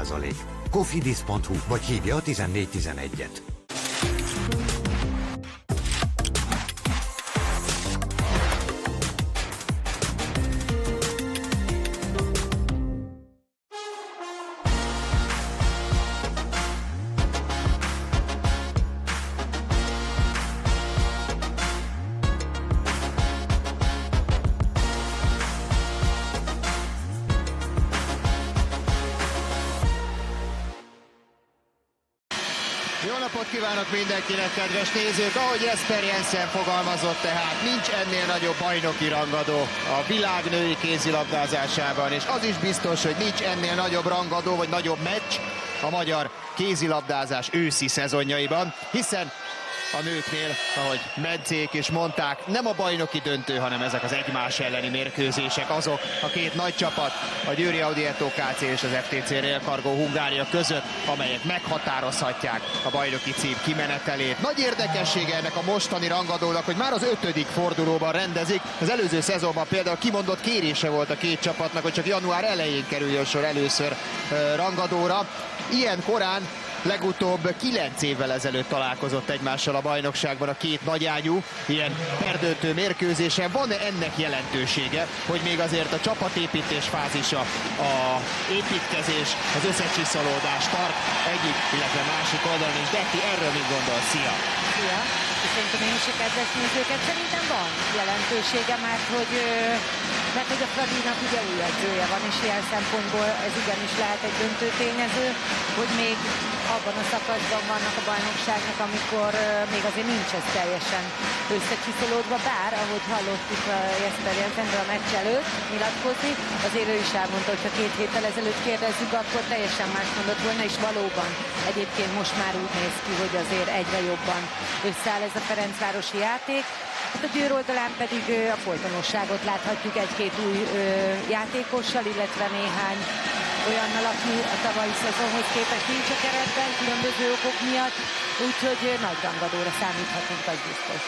10%. Cofidis.hu vagy hívja a 1411-et. Jó napot kívánok mindenkinek, kedves nézők! Ahogy Jesper Jensen fogalmazott, tehát nincs ennél nagyobb bajnoki rangadó a világ női kézilabdázásában, és az is biztos, hogy nincs ennél nagyobb rangadó, vagy nagyobb meccs a magyar kézilabdázás őszi szezonjaiban, hiszen a nőknél, ahogy Medzék is mondták, nem a bajnoki döntő, hanem ezek az egymás elleni mérkőzések, azok a két nagy csapat, a Győri Audi Eto KC és az FTC Rail Cargo Hungária között, amelyek meghatározhatják a bajnoki cím kimenetelét. Nagy érdekessége ennek a mostani rangadónak, hogy már az 5. fordulóban rendezik. Az előző szezonban például kimondott kérése volt a két csapatnak, hogy csak január elején kerüljön sor először rangadóra. Ilyen korán legutóbb 9 évvel ezelőtt találkozott egymással a bajnokságban a két nagyágyú, ilyen perdöntő mérkőzésen. Van-e ennek jelentősége, hogy még azért a csapatépítés fázisa, a építkezés, az összecsiszolódás tart egyik, illetve másik oldalon is. Detti, erről mit gondol? Szia! Szia! Köszöntöm én is a kedves nézőket. Szerintem van jelentősége, mert hogy a Fradinak ugye új edzője van, és ilyen szempontból ez igenis lehet egy döntő tényező, hogy még abban a szakaszban vannak a bajnokságnak, amikor még azért nincs ez teljesen összecsiszolódva, bár ahogy hallottuk Jesper Jensenről a meccs előtt nyilatkozni, azért ő is elmondta, hogy ha 2 héttel ezelőtt kérdezzük, akkor teljesen más mondott volna, és valóban egyébként most már úgy néz ki, hogy azért egyre jobban összeáll ez a ferencvárosi játék. Hát a Győr oldalán pedig a folytonosságot láthatjuk egy-két új játékossal, illetve néhány olyannal, aki a tavalyi szezonhoz képest nincs a keretben, különböző okok miatt, úgyhogy nagy rangadóra számíthatunk, az biztos.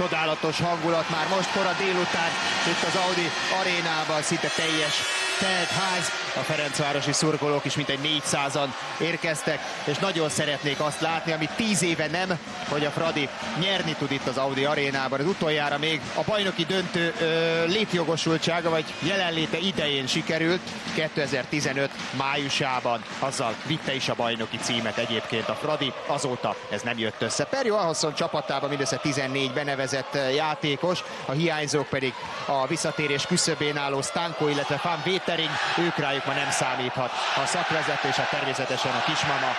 Csodálatos hangulat már most kora délután itt az Audi arénában, szinte teljes telt ház. A ferencvárosi szurkolók is mintegy 400-an érkeztek, és nagyon szeretnék azt látni, amit 10 éve nem, hogy a Fradi nyerni tud itt az Audi arénában. Az utoljára még a bajnoki döntő létjogosultsága, vagy jelenléte idején sikerült, 2015 májusában, azzal vitte is a bajnoki címet egyébként a Fradi, azóta ez nem jött össze. Perjo Ahasson csapatában mindössze 14 benevezett játékos, a hiányzók pedig a visszatérés küszöbén álló Stanko, illetve Van Wetering, ők rájuk ma nem számíthat a szakvezetés, a természetesen a kismama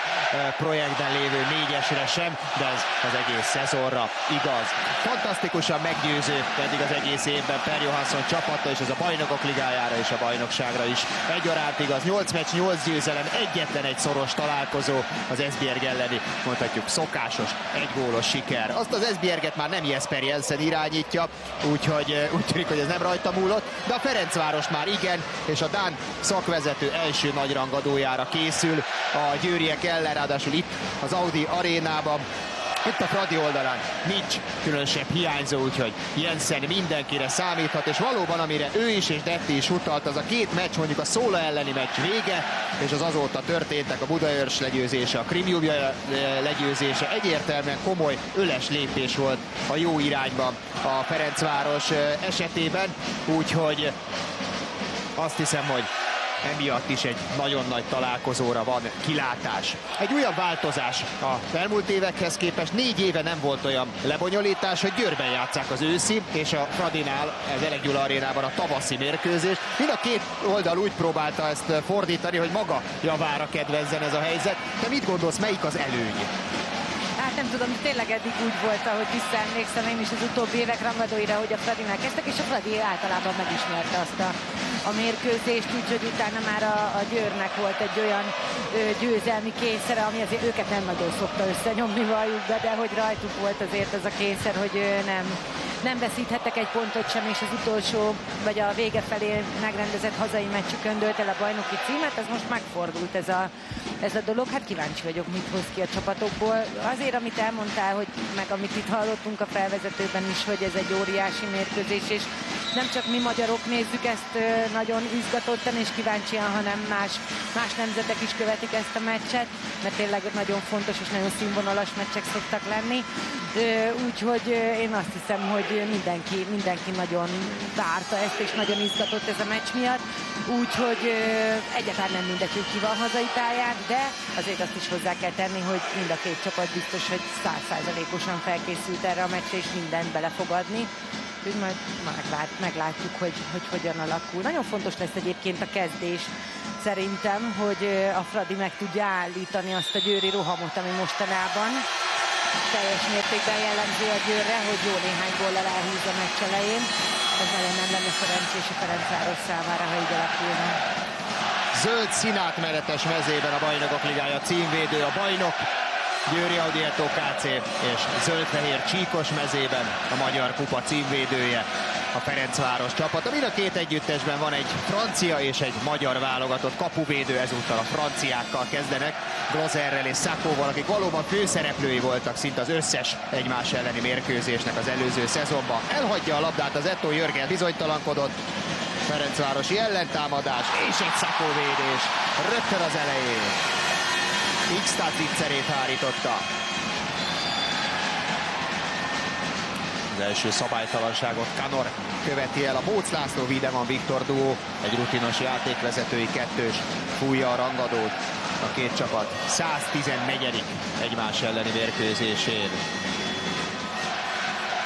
projektben lévő 4-esre sem, de ez az egész szezonra igaz. Fantasztikusan meggyőző eddig az egész évben Perjo Ahasson csapata, és ez a bajnokok ligájára és a bajnokságra is egyaránt igaz. 8 meccs, 8 győzelem, egyetlen egy szoros találkozó, az Esbjerg elleni, mondhatjuk szokásos, egygólos siker. Azt az Esbjerget már nem Jesper Jensen irányítja, úgyhogy úgy tűnik, hogy ez nem rajta múlott, de a Ferencváros már igen, és a dán szakvezető első nagy rangadójára készül a győriek ellen, ráadásul itt az Audi arénában. Itt a Fradi oldalán nincs különösebb hiányzó, úgyhogy Jensen mindenkire számíthat, és valóban amire ő is és Detti is utalt, az a két meccs, mondjuk a Szóla elleni meccs vége, és az azóta történtek, a Budaörs legyőzése, a Krimjubja legyőzése, egyértelműen komoly öles lépés volt a jó irányba a Ferencváros esetében, úgyhogy azt hiszem, hogy emiatt is egy nagyon nagy találkozóra van kilátás. Egy újabb változás a elmúlt évekhez képest, 4 éve nem volt olyan lebonyolítás, hogy Győrben játsszák az őszi, és a Fradinál, az Elek Gyula arénában a tavaszi mérkőzés. Mind a két oldal úgy próbálta ezt fordítani, hogy maga javára kedvezzen ez a helyzet. De mit gondolsz, melyik az előny? Hát nem tudom, tényleg eddig úgy volt, ahogy visszaemlékszem én is az utóbbi évek rangadóira, hogy a Fradinál kezdtek, és a Fradi általában megismerte azt a mérkőzést, úgyhogy utána már a Győrnek volt egy olyan győzelmi kényszere, ami azért őket nem nagyon szokta összenyomni, valljuk be, de hogy rajtuk volt azért ez a kényszer, hogy nem veszíthettek egy pontot sem, és az utolsó, vagy a vége felé megrendezett hazai meccsükön dőlt el a bajnoki címet, ez most megfordult ez a dolog. Hát kíváncsi vagyok, mit hoz ki a csapatokból. Azért, amit elmondtál, hogy meg amit itt hallottunk a felvezetőben is, hogy ez egy óriási mérkőzés, és nem csak mi magyarok nézzük ezt nagyon izgatottan és kíváncsian, hanem más nemzetek is követik ezt a meccset, mert tényleg nagyon fontos és nagyon színvonalas meccsek szoktak lenni. Úgyhogy én azt hiszem, hogy mindenki nagyon várta ezt, és nagyon izgatott ez a meccs miatt. Úgyhogy egyáltalán nem mindegy, hogy ki van hazai pályán, de azért azt is hozzá kell tenni, hogy mind a két csapat biztos, hogy 100%-osan felkészült erre a meccsre, és mindent bele fog adni. Úgyhogy majd meglátjuk, hogy hogyan alakul. Nagyon fontos lesz egyébként a kezdés. Szerintem, hogy a Fradi meg tudja állítani azt a győri rohamot, ami mostanában teljes mértékben jellemző a Győrre, hogy jó néhány góllal elhúz a meccs elején. Ez nagyon nem lenne szerencsés a Ferencváros számára, ha így alakulna. Zöld színátmenetes mezében a Bajnokok Ligája címvédő, a bajnok Győri Audietto KC, és zöld-fehér csíkos mezében a Magyar Kupa címvédője, a Ferencváros csapata. Mind a két együttesben van egy francia és egy magyar válogatott kapuvédő, ezúttal a franciákkal kezdenek, Glozerrel és Sakóval, akik valóban főszereplői voltak szinte az összes egymás elleni mérkőzésnek az előző szezonban. Elhagyja a labdát az Eto'o, Jörgen bizonytalankodott, ferencvárosi ellentámadás és egy Sakó védés rögtön az elején. X-Tat zicserét hárította. Az első szabálytalanságot Kanor követi el, a Bóc László Wiedemann Viktor duó, egy rutinos játékvezetői kettős fújja a rangadót. A két csapat 114. egymás elleni mérkőzésén.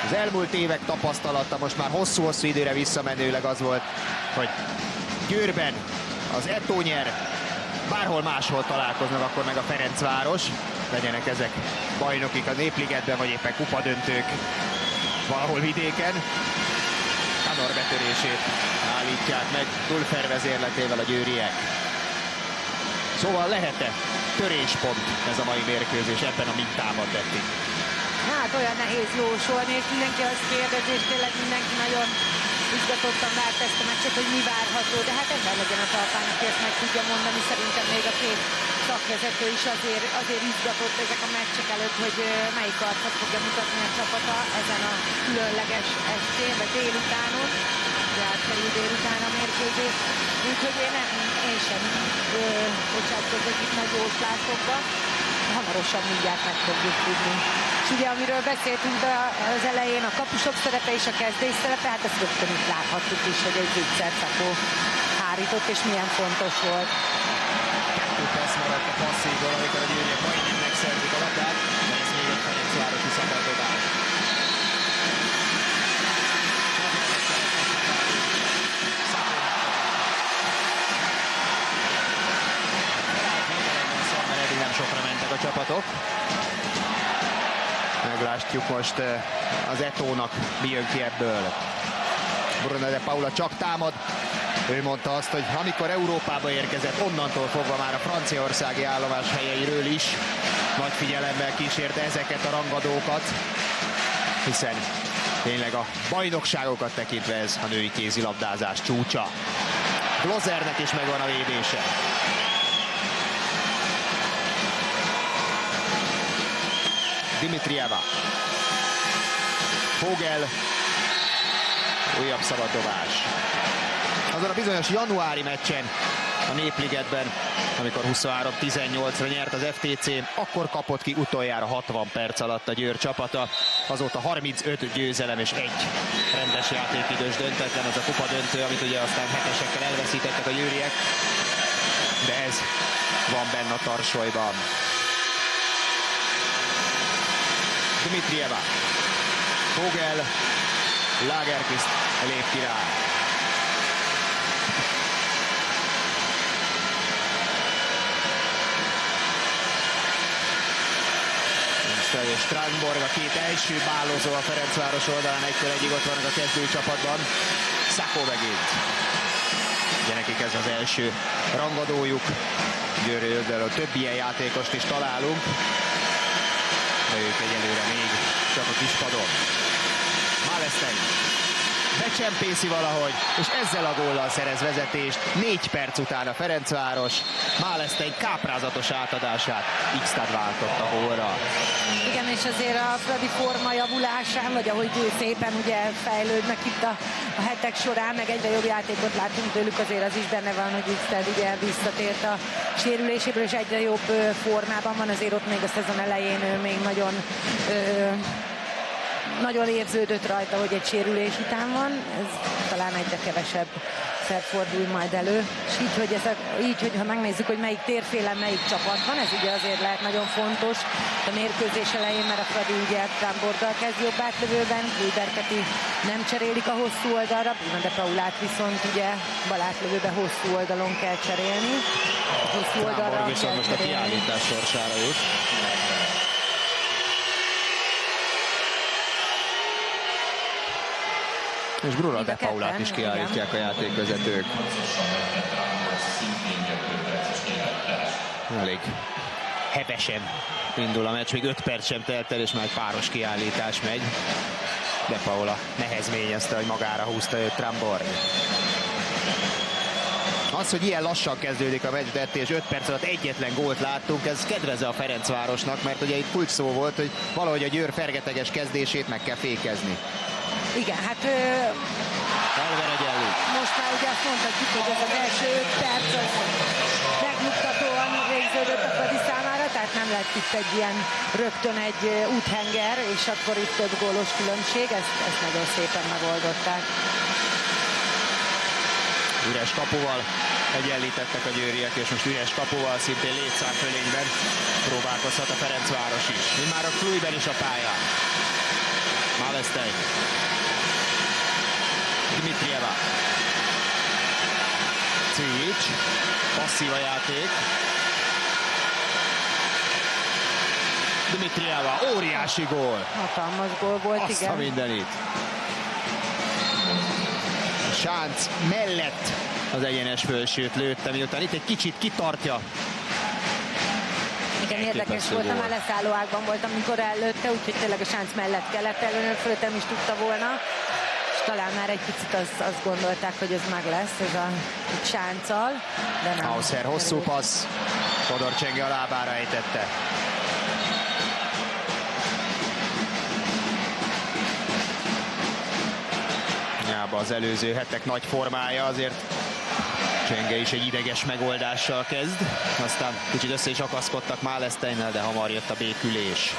Az elmúlt évek tapasztalata most már hosszú-hosszú időre visszamenőleg az volt, hogy Győrben az Eto'o nyer, bárhol máshol találkoznak, akkor meg a Ferencváros. Legyenek ezek bajnokik a Népligetben, vagy éppen kupadöntők valahol vidéken. Kanor betörését állítják meg Dulfer vezérletével a győriek. Szóval lehet-e töréspont ez a mai mérkőzés ebben a mintában, Betty? Hát olyan nehéz jósolni, és mindenki azt kérdezi, és tényleg mindenki nagyon izgatottan várt ezt a meccset, hogy mi várható, de hát ember legyen a talpán, aki ezt meg tudja mondani. Szerintem még a két szakvezető is azért izgatott ezek a meccsek előtt, hogy melyik arcot fogja mutatni a csapata ezen a különleges estén, vagy délutánon, de átkerül délután a mérkőzés. Úgyhogy én sem bocsátkozok itt nagy jóslásokba. Hamarosan mindjárt meg fogjuk tudni. És ugye, amiről beszéltünk az elején, a kapusok szerepe és a kezdés szerepe, hát ezt rögtön itt láthattuk is, hogy egy zicser Sakó hárított, és milyen fontos volt. Kettő perc maradt a passzívból, amikor a győriek majdnem megszerzik a labdát, de ez még egy ferencvárosi szabaddobás. Eddig nem sokra mentek a csapatok. Meglátjuk most az Eto'nak mi jön ki ebből. Bruno de Paula csak támad. Ő mondta azt, hogy amikor Európába érkezett, onnantól fogva már a franciaországi állomás helyeiről is nagy figyelemmel kísérte ezeket a rangadókat, hiszen tényleg a bajnokságokat tekintve ez a női kézilabdázás csúcsa. Glozernek is megvan a védése. Dimitrieva. Fogel. Újabb szabaddobás. Azon a bizonyos januári meccsen a Népligetben, amikor 23-18-ra nyert az FTC, akkor kapott ki utoljára 60 perc alatt a Győr csapata. Azóta 35 győzelem és egy rendes játékidős döntetlen, ez a kupa döntő, amit ugye aztán hetesekkel elveszítettek a győriek. De ez van benne a tarsolyban. Dimitrieva. Fogel. Lagerkvist lép ki rá. És Strandborg, a két első bálozó a Ferencváros oldalán, egytől egyig ott vannak a kezdőcsapatban. Sakó megint. Ugye nekik ez az első rangadójuk. Győrről a több ilyen játékost is találunk. De ők egyelőre még csak a kispadon. Malestein. becsempészi valahogy, és ezzel a góllal szerez vezetést. 4 perc után a Ferencváros Málesztein káprázatos átadását X-Stad váltott a gólra. Igen, és azért a Fradi forma javulásán, vagy ahogy szépen ugye fejlődnek itt a hetek során, meg egyre jobb játékot látunk tőlük, azért az is benne van, hogy X-Stad ugye visszatért a sérüléséből, és egyre jobb formában van, azért ott még a szezon elején ő még nagyon érződött rajta, hogy egy sérülés után van, ez talán egyre kevesebb fordul majd elő. És így, hogyha megnézzük, hogy melyik térfélen melyik csapat van, ez ugye azért lehet nagyon fontos a mérkőzés elején, mert a Fradi ugye Tramborddal kezd jobb átlövőben, Kulberketi nem cserélik a hosszú oldalra, Bruno de Paulát viszont ugye bal átlövőben hosszú oldalon kell cserélni. Hosszú oldalra Tramborg viszont most a kiállítás sorsára jut. És Bruno de Paulát is kiállítják a játékvezetők. Elég hevesen indul a meccs, még 5 perc sem telt el, és már egy páros kiállítás megy. De Paula nehezményezte, hogy magára húzta őt Tramborg. Az, hogy ilyen lassan kezdődik a meccs, de és 5 perc alatt egyetlen gólt láttunk, ez kedvező a Ferencvárosnak, mert ugye itt kulcs szó volt, hogy valahogy a Győr fergeteges kezdését meg kell fékezni. Igen, hát Elveregyelik. most már ugye azt mondhatjuk, hogy ez az első 5 perc az megnyugtatóan végződött a Fradi számára, tehát nem lett itt egy ilyen rögtön egy úthenger, és akkor itt több gólos különbség, ezt nagyon szépen megoldották. Üres kapuval egyenlítettek a győriek, és most üres kapuval szintén létszámfölényben próbálkozhat a Ferencváros is. Már a Kluiben is a pályán. Málesztein. Dimitrieva. Cvijic. Passzív a játék. Dimitrieva. Óriási gól. Hatalmas gól volt, azt igen. a mindenit. Sánc mellett az egyenes fölsőt lőtte, miután itt egy kicsit kitartja. Igen, érdekes volt, már leszálló ágban volt, amikor ellőtte, úgyhogy tényleg a Sánc mellett kellett előni, fölöttem is tudta volna. És talán már egy picit azt gondolták, hogy ez meg lesz, ez a Sánccal, de nem. Hausser hosszú passz, Fodor Csenge a lábára ejtette. Hiába az előző hetek nagy formája, azért Csenge is egy ideges megoldással kezd. Aztán kicsit össze is akaszkodtak Máleszteinnel, de hamar jött a békülés.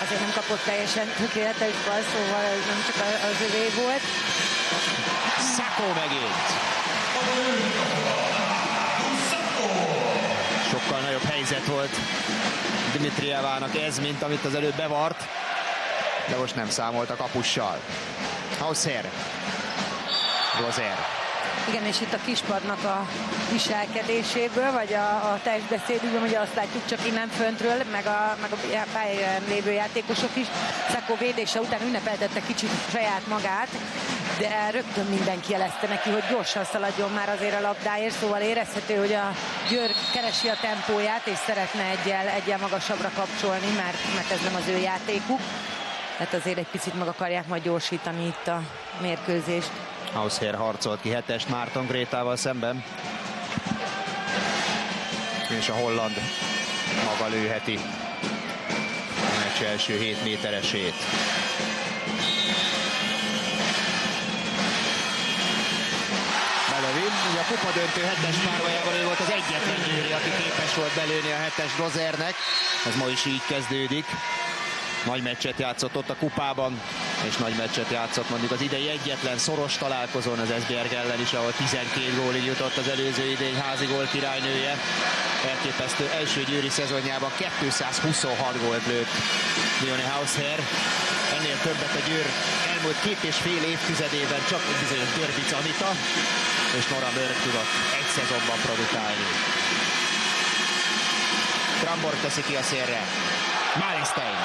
Azért nem kapott teljesen tökéletes bal, szóval ez nem csak az övé volt. Sacco megint. Sokkal nagyobb helyzet volt Dimitrievának ez, mint amit az előbb bevart. De most nem számolt a kapussal. Hausser. Rozer. Igen, és itt a kispadnak a viselkedéséből, vagy a testbeszédükben, ugye azt látjuk csak innen föntről, meg a pályán lévő játékosok is. Sacco védése után ünnepeltette kicsit saját magát, de rögtön mindenki jelezte neki, hogy gyorsan szaladjon már azért a labdáért, szóval érezhető, hogy a Győr keresi a tempóját, és szeretne egyel magasabbra kapcsolni, mert ez nem az ő játékuk. Hát azért egy picit meg akarják majd gyorsítani itt a mérkőzést. Hausser harcolt ki hetest Márton Grétával szemben. És a holland maga lőheti a meccs első 7 méteresét. Belövin, ugye a kupa döntő hetes párjában ő volt az egyetlen győri, aki képes volt belőni a hetes Rozernek. Ez ma is így kezdődik. Nagy meccset játszott ott a kupában, és nagy meccset játszott mondjuk az idei egyetlen szoros találkozón az Esbjerg ellen is, ahol 12 gólig jutott az előző idény házi gól királynője. Elképesztő első győri szezonjában 226 gólt lőtt Lione Hausser. Ennél többet a Győr elmúlt 2,5 évtizedében csak bizonyos Dörbic Anita és Nora Mörk tudott egy szezonban produkálni. Tramborg teszi ki a szélre. Málesztein.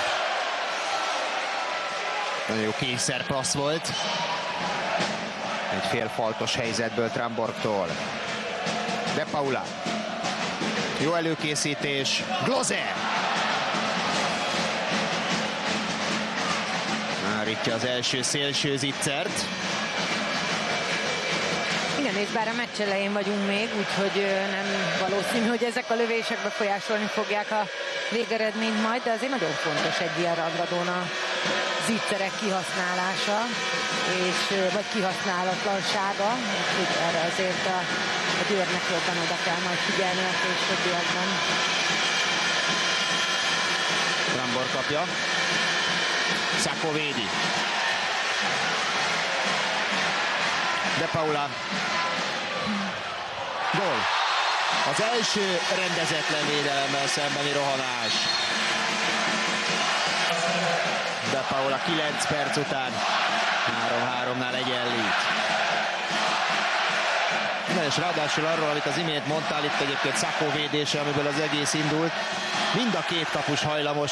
Nagyon jó kényszerpassz volt. Egy félfaltos helyzetből Tramborgtól. De Paula. Jó előkészítés. Glozer. Állítja az első szélső zicsert. nehéz, bár a meccs elején vagyunk még, úgyhogy nem valószínű, hogy ezek a lövések befolyásolni fogják a végeredményt majd, de azért nagyon fontos egy ilyen rangadón a zicserek kihasználása, vagy kihasználatlansága, úgyhogy erre azért a Győrnek jobban oda kell majd figyelni a későbbiekben. Trambor kapja. Sacco védi. De Paula. Gól. Az első rendezetlen védelemmel szembeni rohanás. De Paula 9 perc után 3-3-nál egyenlít. Na és ráadásul arról, amit az imént mondtál, itt egyébként Sacco védése, amiből az egész indult. Mind a két kapus hajlamos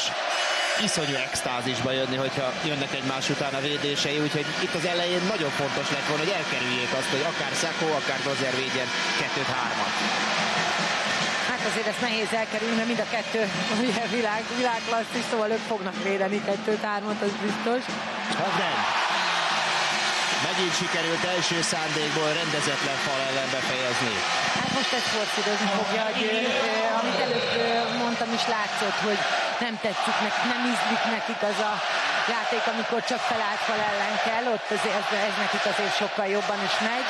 iszonyú extázisba jönni, hogyha jönnek egymás után a védései, úgyhogy itt az elején nagyon fontos lett volna, hogy elkerüljék azt, hogy akár Sacco, akár Dozer védjen 2-3-at. Hát azért ezt nehéz elkerülni, mert mind a kettő ugye világklasszis, szóval ők fognak védeni 2-3-at, az biztos. Hovden. Megint sikerült első szándékból rendezetlen fal ellen befejezni. Hát most ezt forszírozni fogja, hogy amit előbb mondtam is látszott, hogy nem tetszik nekik, nem ízlik nekik az a játék, amikor csak felállt fal ellen kell, ott ez nekik azért sokkal jobban is megy,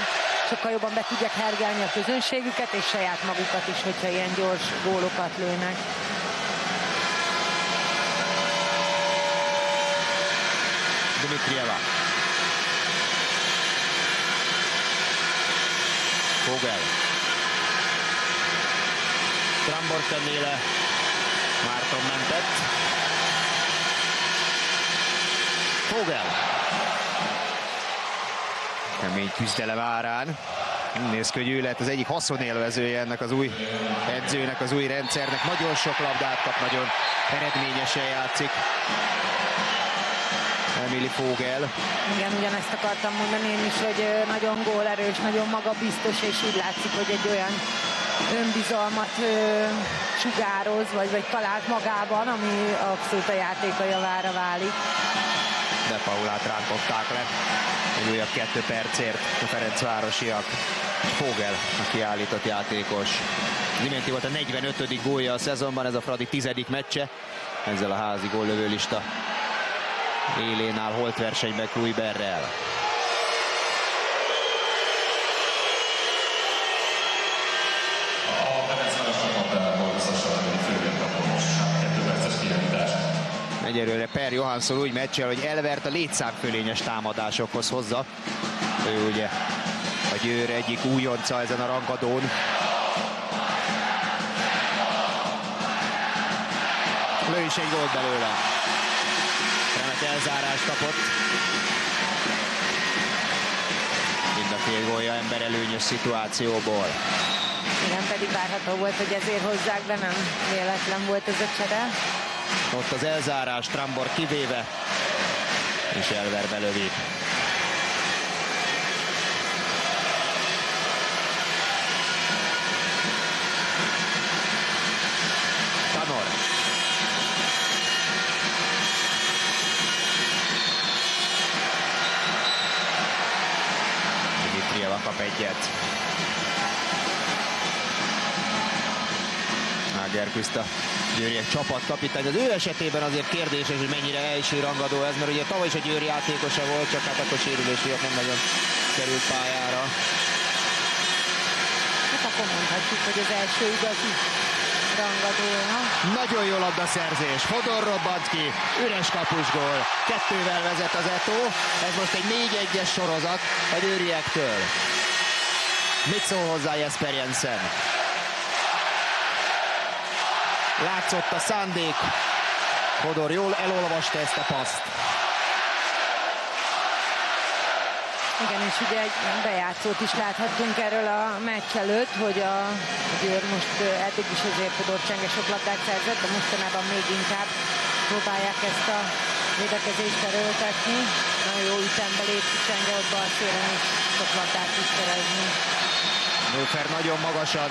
sokkal jobban be tudják hergelni a közönségüket és saját magukat is, hogyha ilyen gyors gólokat lőnek. Dimitrieva. Vogel. Trambor tennéle. Márton mentett. Vogel. Kemény küzdelem árán. Néz ki, hogy ő lett az egyik haszonélvezője ennek az új edzőnek, az új rendszernek. Nagyon sok labdát kap, nagyon eredményesen játszik Emily Vogel. Igen, ugyanezt akartam mondani én is, hogy nagyon gólerős, nagyon magabiztos, és úgy látszik, hogy egy olyan önbizalmat sugároz, vagy talált magában, ami abszolút a játéka javára válik. De Paulát rántották le egy újabb 2 percért a Ferencvárosiak. Vogel a kiállított játékos. Iménti volt a 45. gólja a szezonban, ez a Fradi 10. meccse. Ezzel a házi góllövőlista élén áll holt versenyben Kluiberrel. Egyelőre Per Johansson úgy meccsel, hogy Elvert a létszámfölényes támadásokhoz hozza. Ő ugye a Győr egyik újonca ezen a rangadón. Lő is egy gólt belőle. Remek elzárást kapott. Mind a két gólja emberelőnyös szituációból. Igen, pedig várható volt, hogy ezért hozzák be, nem véletlen volt ez a csere. Ott az elzárás, Trambor kivéve, és Elver belövi. Tanor. Dimitrieva kap egyet. Ágerküzt a győriek csapatkapitány. Az ő esetében azért kérdéses, hogy mennyire első rangadó ez, mert ugye tavaly is egy Győri játékosa volt, csak hát akkor sérülés miatt nem nagyon került pályára. Hát akkor mondhatjuk, hogy az első igazi rangadója. Nagyon jó labdaszerzés, Fodor robbant ki, üres kapusgól, 2-vel vezet az Eto, ez most egy 4-1-es sorozat a győriektől. Mit szól hozzá Jesper Jensen? Látszott a szándék, Fodor jól elolvasta ezt a paszt. Igen, és ugye egy bejátszót is láthattunk erről a meccs előtt, hogy a Győr most eddig is azért Fodor csenge sok labdát szerzett, de mostanában még inkább próbálják ezt a védekezést erőltetni. Nagyon jó ütembe lép csenge ott bal szélen, és sok labdát is szerezni. Nőfer nagyon magasan,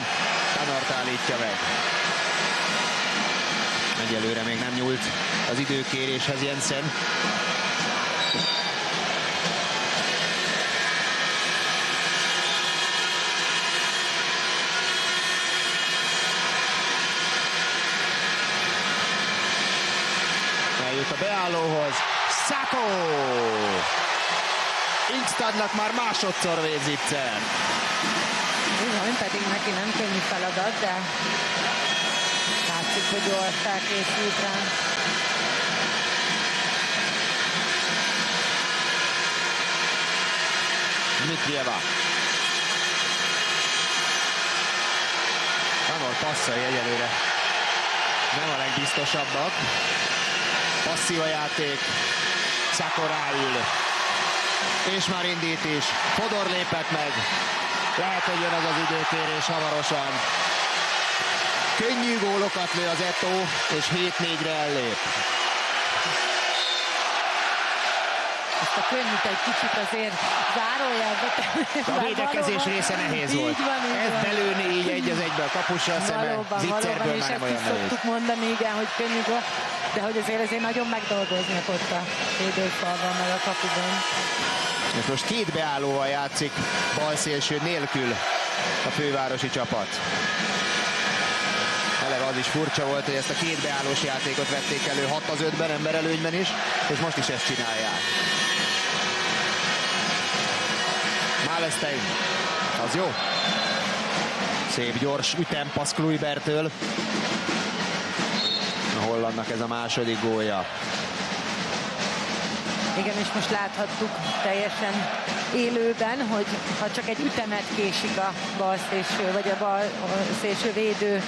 Tanort állítja meg. Egyelőre még nem nyúlt az időkéréshez Jensen. eljut a beállóhoz. Sacco! Ingstadnak már másodszor védzicser. Bizony, pedig neki nem könnyű feladat, de látszik, hogy jól felkészült rá. Dmitrieva. Kanor passzai egyelőre nem a legbiztosabbak. Passzív a játék. Sacco ráül. És már indít is. Fodor lépett meg. Lehet, hogy jön az az időkérés hamarosan. Könnyű gólokat lő az Eto, és 7-4-re ellép. Ezt a könnyűt egy kicsit azért zárójelbe. A védekezés része nehéz volt. Ez belőni így egy az egybe a kapussal szemben. Zicserből már nem olyan nehéz. Szoktuk mondani, igen, hogy könnyű gól, de hogy azért nagyon megdolgoznak ott a védőfalban, meg a kapuban. És most két beállóval játszik balszélső nélkül a fővárosi csapat. Eleve az is furcsa volt, hogy ezt a két beállós játékot vették elő 6-5-ben, emberelőnyben is, és most is ezt csinálják. Málestein, az jó. Szép gyors ütempassz Kluibertől. A hollandnak ez a második gólja. Igen, és most láthattuk teljesen élőben, hogy ha csak egy ütemet késik a bal szélső, vagy a bal szélső védő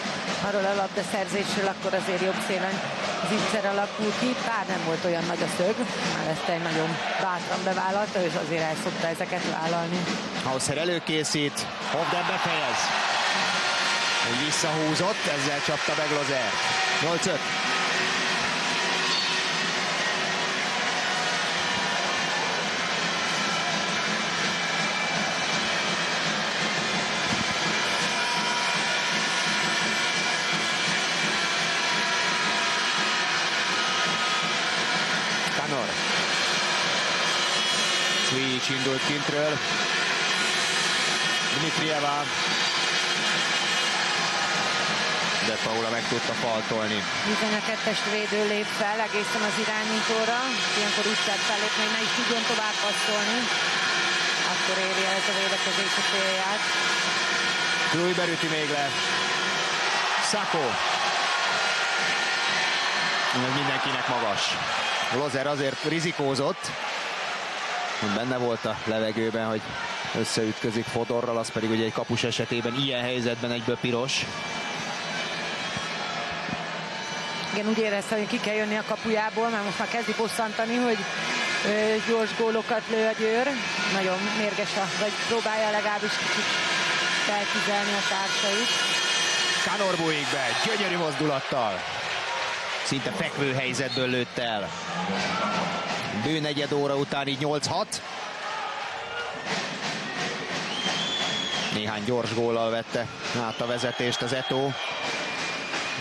arról a labdaszerzésről, akkor azért jobb szélen Zicser alakul ki. Bár nem volt olyan nagy a szög, már ezt egy nagyon bátran bevállalta, és azért el szokta ezeket vállalni. Hausser előkészít, Hovden befejez. Úgy visszahúzott, ezzel csapta meg Lozer. 8-5. Switch indult kintről. Dmitrieva. De Paula meg tudta faltolni. Bizony a kettes védő lép fel egészen az irányítóra. Ilyenkor úgy kell fellépni, hogy ne is tudjon tovább passzolni. Akkor éri el ez a védekezés a célját. Kluiber üti még le. Sacco. Ez mindenkinek magas. Lozer azért rizikózott. Benne volt a levegőben, hogy összeütközik Fodorral, az pedig ugye egy kapus esetében ilyen helyzetben egyből piros. Igen, úgy érezte, hogy ki kell jönni a kapujából, mert most már kezdi bosszantani, hogy gyors gólokat lő a Győr. Nagyon mérges, vagy próbálja legalábbis kicsit felkizelni a társait. Kanor bújik be, gyönyörű mozdulattal. Szinte fekvő helyzetből lőtt el. Bő negyed óra után így 8-6. Néhány gyors góllal vette át a vezetést az Eto.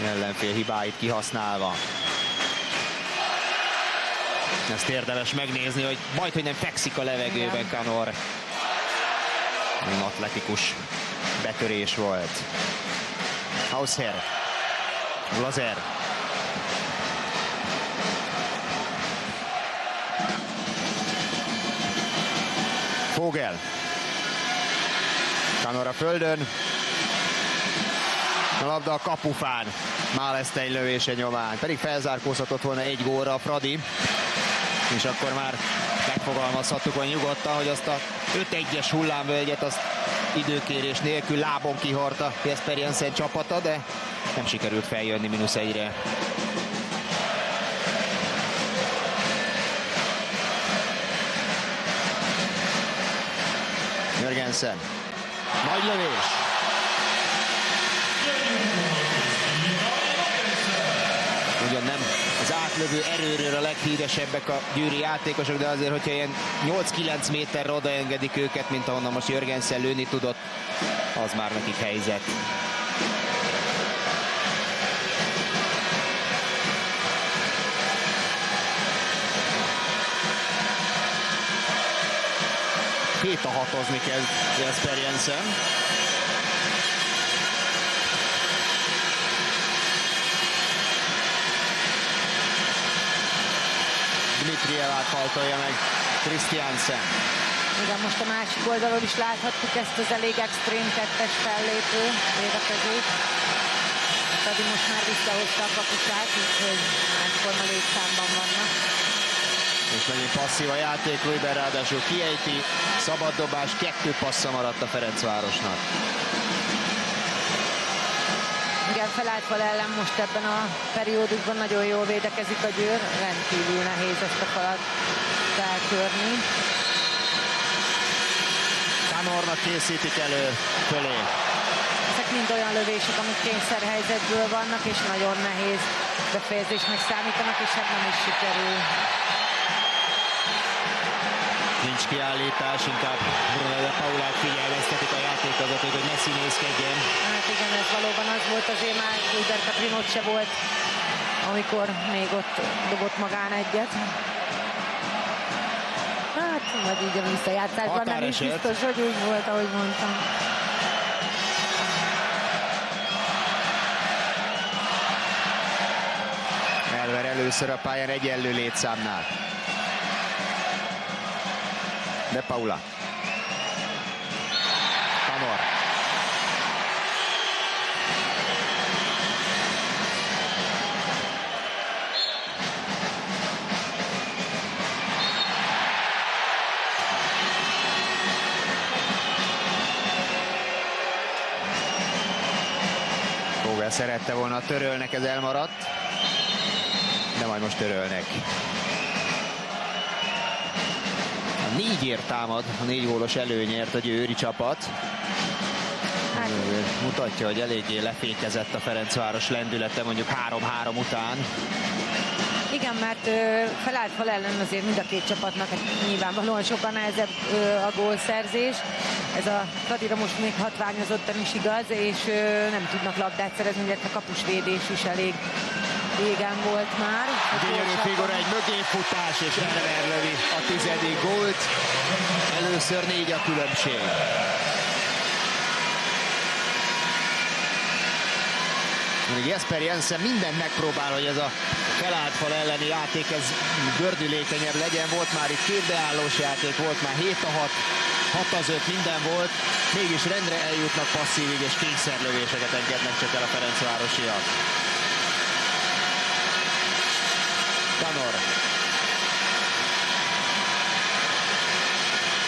Ellenfél hibáit kihasználva. Ezt érdemes megnézni, hogy majdhogy nem fekszik a levegőben Kanor. Atletikus betörés volt. Hausser. Lozer. Vogel. Kanor a földön. A labda a kapufán. Málestein lövése nyomán. Pedig felzárkózhatott volna egy gólra a Fradi. És akkor már megfogalmazhattuk olyan nyugodtan, hogy azt a 5-1-es hullámvölgyet azt időkérés nélkül lábon kiharta Jesper Jensen csapata, de nem sikerült feljönni -1-re. Jörgensen. Nagy lövés. Ugyan nem az átlövő erőről a leghíresebbek a győri játékosok, de azért, hogyha ilyen 8-9 méterre odaengedik őket, mint ahonnan most Jörgensen lőni tudott, az már nekik helyzet. Két a hatozni kezd Jesper Jensen. Dmitrievát faltolja meg Christiansen. Igen, most a másik oldalon is láthattuk ezt az elég extrém kettes fellépő védekezőt. Fradi most már visszahozta a kapusát, úgyhogy egyforma létszámban vannak. És megint passzív a játék, Lujber ráadásul kiejti, szabad dobás, 2 passza maradt a Ferencvárosnak. Igen, felállt fal ellen most ebben a periódusban nagyon jól védekezik a Győr, rendkívül nehéz ezt a falat feltörni. Tanornak készítik elő fölé. Ezek mind olyan lövések, amik kényszerhelyzetből vannak, és nagyon nehéz befejezésnek számítanak, és hát nem is sikerül. Nincs kiállítás, inkább Bruno de Paulát figyelmeztetik a játékvezetőt, hogy ne színészkedjen. Hát igen, ez valóban az volt, azért már Lujber Katrin ott se volt, amikor még ott dobott magán egyet. Hát, vagy így a visszajátszásban nem is biztos, hogy úgy volt, ahogy mondtam. Elver először a pályán egyenlő létszámnál. De Paula. Tanor. Kóvel szerette volna, törölnek, ez elmaradt. De majd most törölnek. 4-ért támad, a 4 gólos előnyért a győri csapat. Hát, mutatja, hogy eléggé lefékezett a Ferencváros lendülete mondjuk 3-3 után. Igen, mert felállt fal ellen azért mind a két csapatnak nyilvánvalóan sokkal nehezebb a gólszerzés. Ez a Fradira most még hatványozottan is igaz, és nem tudnak labdát szerezni, illetve kapusvédés is elég régen volt már. Gyönyörű figura, egy mögéfutás, és Elver lövi a 10. gólt. Először 4 a különbség. Jesper Jensen mindent megpróbál, hogy ez a felállt fal elleni játék ez gördülékenyebb legyen. Volt már itt kétbeállós játék, volt már 7-6, 6-5, minden volt. Mégis rendre eljutnak passzívig, és kényszerlövéseket engednek csak el a ferencvárosiak. Tanor.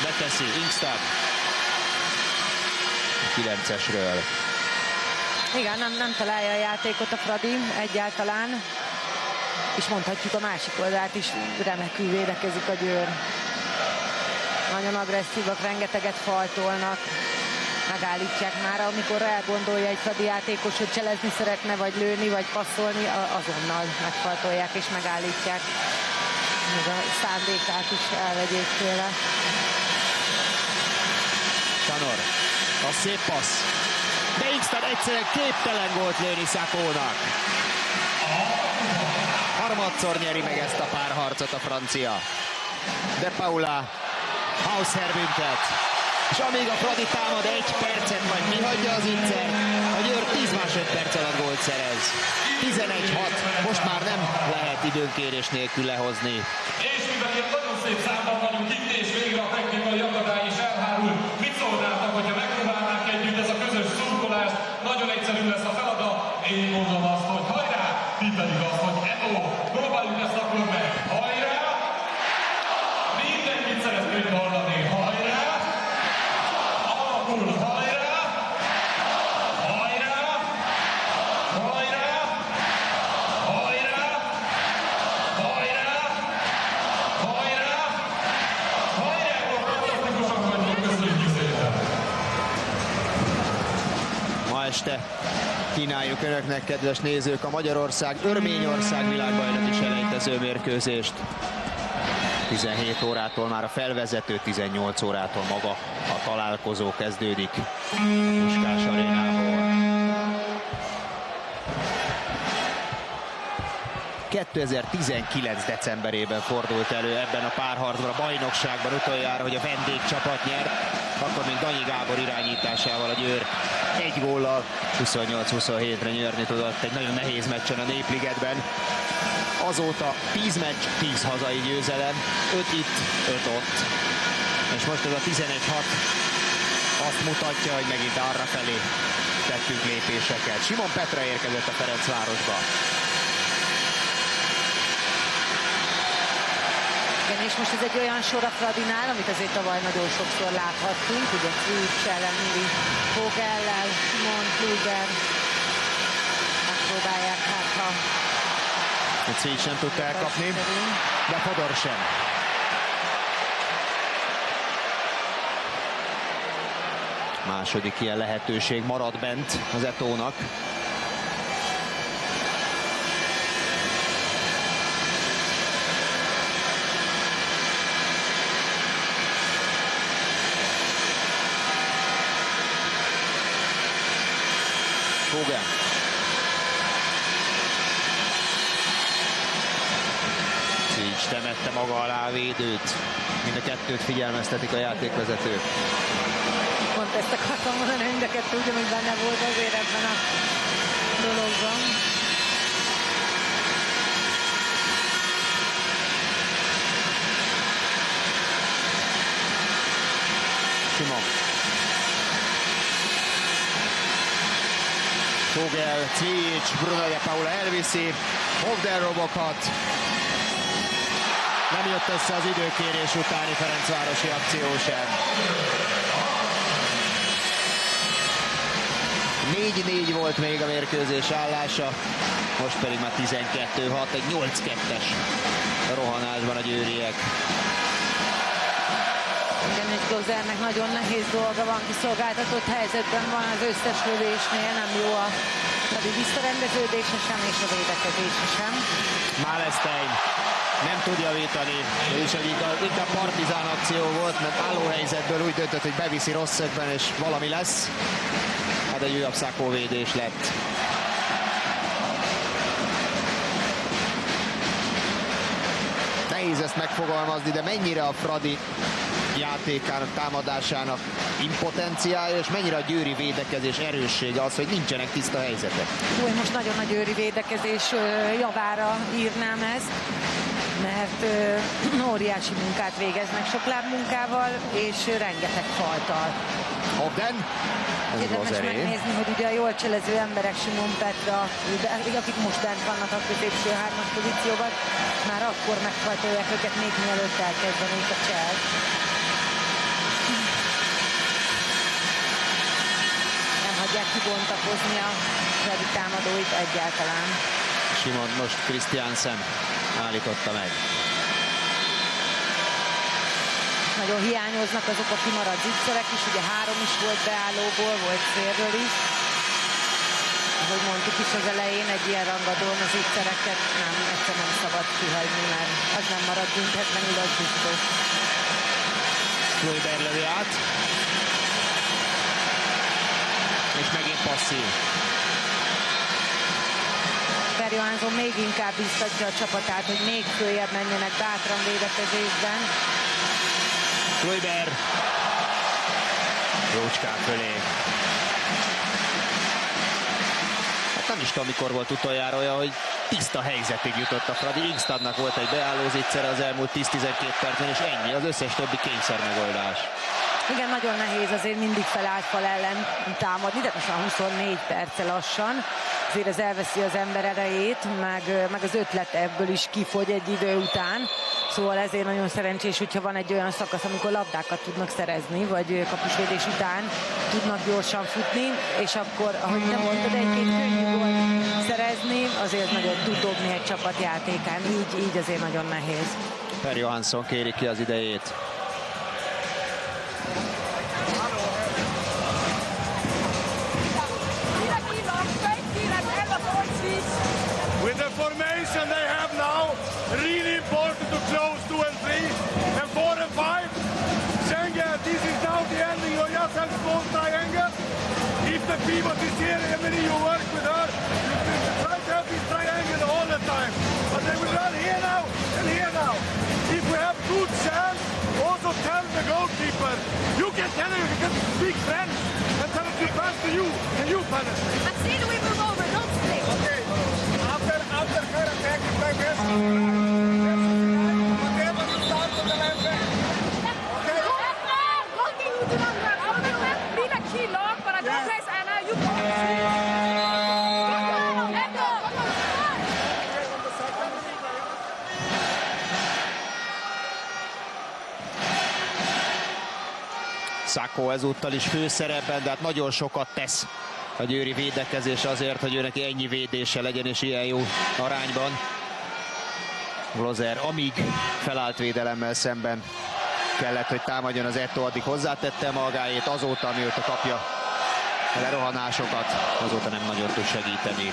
Beteszi, Ingstad. 9-esről. Igen, nem találja a játékot a Fradi egyáltalán. És mondhatjuk a másik oldalt is, remekül védekezik a Győr. Nagyon agresszívak, rengeteget faltolnak. Megállítják már, amikor elgondolja egy Fradi játékos, hogy cselezni szeretne, vagy lőni, vagy passzolni, azonnal megfaltolják és megállítják. Még a szándékát is elvegyék tőle. Tanor, a szép passz. De Ingstad egyszerűen képtelen gólt lőni Szakónak. Harmadszor nyeri meg ezt a párharcot a francia. De Paula, Hausher büntet. És amíg a Fradi támad 1 percet, vagy mi hagyja az Inter, a Győr 10 másodperc alatt gólt szerez. 11-6, most már nem lehet időnkérés nélkül lehozni. És mivel ilyen nagyon szép számban vagyunk itt, és végre a technikai akadály is elhárul, mit szólnátok, hogyha megpróbálnánk együtt ez a közös szurkolást? Nagyon egyszerű lesz a feladat. Én mondom azt, hogy hajrá, ti pedig azt, hogy eto, próbáljuk ezt akkor meg. Hajrá! Mindenkit szeretnék hallani. Hajrá! Alakul, hajrá! Hajrá! Hajrá! Hajrá! Hajrá! Hajrá! Hajrá! Fantasztikusak vagyunk, köszönjük szépen! Ma este kínáljuk önöknek, kedves nézők, a Magyarország-Örményország világbajnoki selejtező mérkőzést. 17 órától már a felvezető, 18 órától maga a találkozó kezdődik a Puskás arénából. 2019. decemberében fordult elő ebben a párharcban, a bajnokságban utoljára, hogy a vendégcsapat nyert, akkor még Danyi Gábor irányításával a Győr egy góllal 28-27-re nyerni tudott egy nagyon nehéz meccsen a Népligetben. Azóta 10 meccs, 10 hazai győzelem, 5 itt, 5 ott. És most ez a 11-6 azt mutatja, hogy megint arrafelé tettünk lépéseket. Simon Petra érkezett a Ferencvárosba. Igen, és most ez egy olyan sor a Fradinál, amit azért tavaly nagyon sokszor láthattunk, ugye Cvics ellen, Mili Vogellel, Simon, Kluber megpróbálják, hát ha Cvics nem tudta elkapni, de Fodor sem. Második ilyen lehetőség marad bent az Etónak. Vogel. Cvics temette maga alá a védőt. Mind a kettőt figyelmeztetik a játékvezetők. pont ezt akartam mondani, mind a kettő ugyanúgy benne volt azért ebben a dologban. Simon. Vogel, Cvics, Bruno de Paula elviszi, Hovden roboghat. Nem jött össze az időkérés utáni ferencvárosi akció sem. 4-4 volt még a mérkőzés állása, most pedig már 12-6, egy 8-2-es rohanásban a győriek. Igen, egy Glozernek nagyon nehéz dolga van, kiszolgáltatott helyzetben van az összes lövésnél, nem jó a visszarendeződése sem és a védekezése sem. Málestein nem tud javítani, és egy inkább partizán akció volt, mert állóhelyzetből úgy döntött, hogy beviszi rossz szögben, és valami lesz. Hát egy újabb szákóvédés lett. Nehéz ezt megfogalmazni, de mennyire a Fradi játékának, támadásának impotenciája, és mennyire a győri védekezés erőssége az, hogy nincsenek tiszta helyzetek. Most nagyon a győri védekezés javára írnám ezt, mert óriási munkát végeznek sok lábmunkával, és rengeteg faltal. Hovden. Érdemes megnézni, hogy ugye a jól cselező emberek, Simon Petra, akik most bent vannak a középső hármas pozícióban, már akkor megfajtolják őket még mielőtt elkezdenék a cselt. Nem hagyják kibontakozni a Fradi támadóit egyáltalán. Simon most Christiansen állította meg. Nagyon hiányoznak azok a kimaradt zicserek is, ugye 3 is volt beállóból, volt szélről is. Ahogy mondtuk is az elején, egy ilyen rangadón az zicsereket egyszer nem szabad kihagyni, mert az nem marad büntetlenül, az biztos. Kluiber lövi át. És megint passzív. Per Johansson még inkább biztatja a csapatát, hogy még följebb menjenek bátran védekezésben. Kluiber. Jócskán fölé. Hát nem is tudom, mikor volt utoljára olyan, hogy tiszta helyzetig jutott a Fradi. Ingstadnak volt egy beálló zicsere az elmúlt 10-12 percben, és ennyi, az összes többi kényszer megoldás. Igen, nagyon nehéz azért mindig felállt fal ellen támadni, de most már 24 perce lassan. Azért ez elveszi az ember erejét, meg az ötlet ebből is kifogy egy idő után. Szóval ezért nagyon szerencsés, hogyha van egy olyan szakasz, amikor labdákat tudnak szerezni, vagy kapusvédés után tudnak gyorsan futni, és akkor, ahogy te mondtad, egy-két könnyű gólt szerezni, azért nagyon tud dobni egy csapat játékán. Így azért nagyon nehéz. Per Johansson kéri ki az idejét. With the formation they have now, really important to close 2 and 3 and 4 and 5. Schengen, this is now the ending of just a small triangle. If the pivot is here, Emery, you work with her. You try to have this triangle all the time. But they will run here now and here now. If we have good chance, also also tell the goalkeeper, you can tell him, you can speak French, and tell him to pass to you, and you penetrate. I see we move over, don't stay. Okay. After her attack, it's like this. Whatever you start with the left back. Okay. Mina key long, but I don't place Anna. You go. Sakho ezúttal is főszerepben, de hát nagyon sokat tesz a győri védekezés azért, hogy ő neki ennyi védése legyen és ilyen jó arányban. Gloser amíg felállt védelemmel szemben kellett, hogy támadjon az Eto'o, addig hozzátette magáét, azóta, amióta kapja a lerohanásokat, azóta nem nagyon tud segíteni.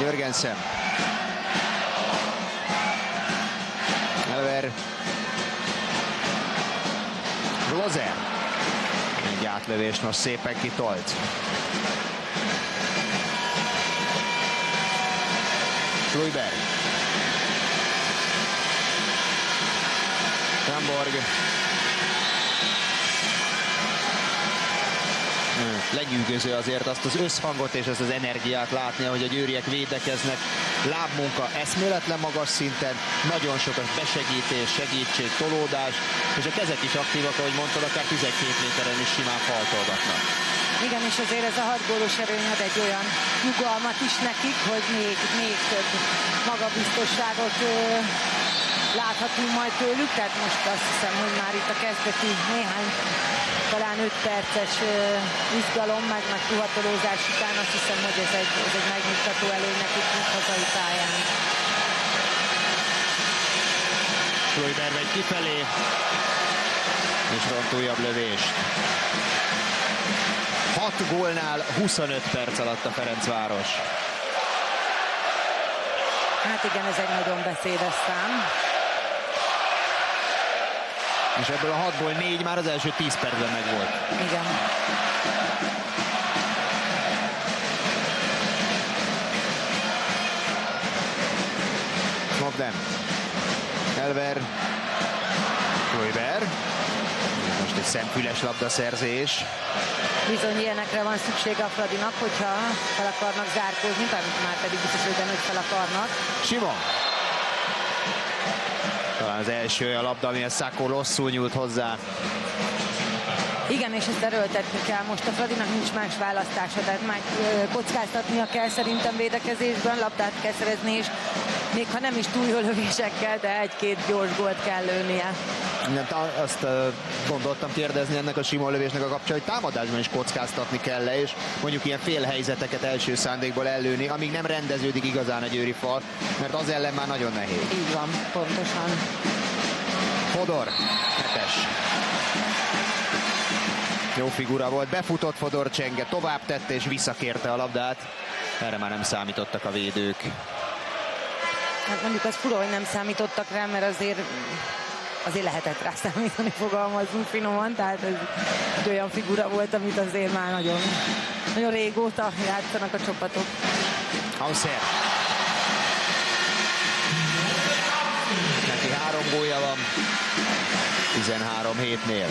Jörgensen. Elver. Gloser. Egy átlövés most szépen kitolt. Kluivert. Ramborg. Lenyűgöző azért azt az összhangot és azt az energiát látni, ahogy a győriek védekeznek. Lábmunka eszméletlen magas szinten, nagyon sok a besegítés, segítség, tolódás, és a kezek is aktívak, ahogy mondtad, akár 12 méteren is simán faltolgatnak. Igen, és azért ez a 6 gólos erőny ad egy olyan nyugalmat is nekik, hogy még több magabiztosságot láthatunk majd tőlük, tehát most azt hiszem, hogy már itt a kezdeti néhány, talán 5 perces izgalom, meg puhatolózás után azt hiszem, hogy ez egy megnyugtató előny nekik hazai pályán. Kluivert megy kifelé, és ront újabb lövést. 6 gólnál 25 perc alatt a Ferencváros. Hát igen, ez egy nagyon beszédes szám. És ebből a 6-ból 4 már az első 10 percben megvolt. Igen. Mobdem. Elver. Kluivert. Most egy szemfüles labdaszerzés. Bizony ilyenekre van szüksége a Fradinak, hogyha fel akarnak zárkózni, már pedig biztos, hogy benne, hogy fel akarnak. Simon. Talán az első olyan labda, amihez Sakho rosszul nyúlt hozzá. Igen, és ezt erőltetni kell. Most a Fradinak nincs más választása, tehát már kockáztatnia kell szerintem védekezésben, labdát kell szerezni, és még ha nem is túl jó lövésekkel, de 1-2 gyors gólt kell lőnie. Azt gondoltam kérdezni ennek a Simon lövésnek a kapcsán, hogy támadásban is kockáztatni kell le, és mondjuk ilyen félhelyzeteket első szándékból ellőni, amíg nem rendeződik igazán a győri fal, mert az ellen már nagyon nehéz. Így van, pontosan. Fodor, 7-es. Jó figura volt, befutott Fodor Csenge, tovább tette és visszakérte a labdát. Erre már nem számítottak a védők. Hát mondjuk az fura, hogy nem számítottak rá, mert azért lehetett rá számítani, fogalmazunk finoman, tehát ez egy olyan figura volt, amit azért már nagyon, nagyon régóta játszanak a csapatok. Hauser. Neki 3 gólja van, 13 hétnél.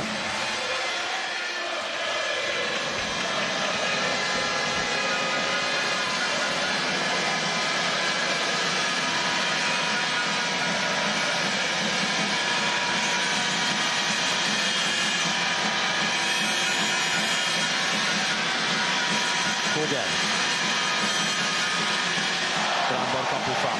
Fogel. Tramber kapufa.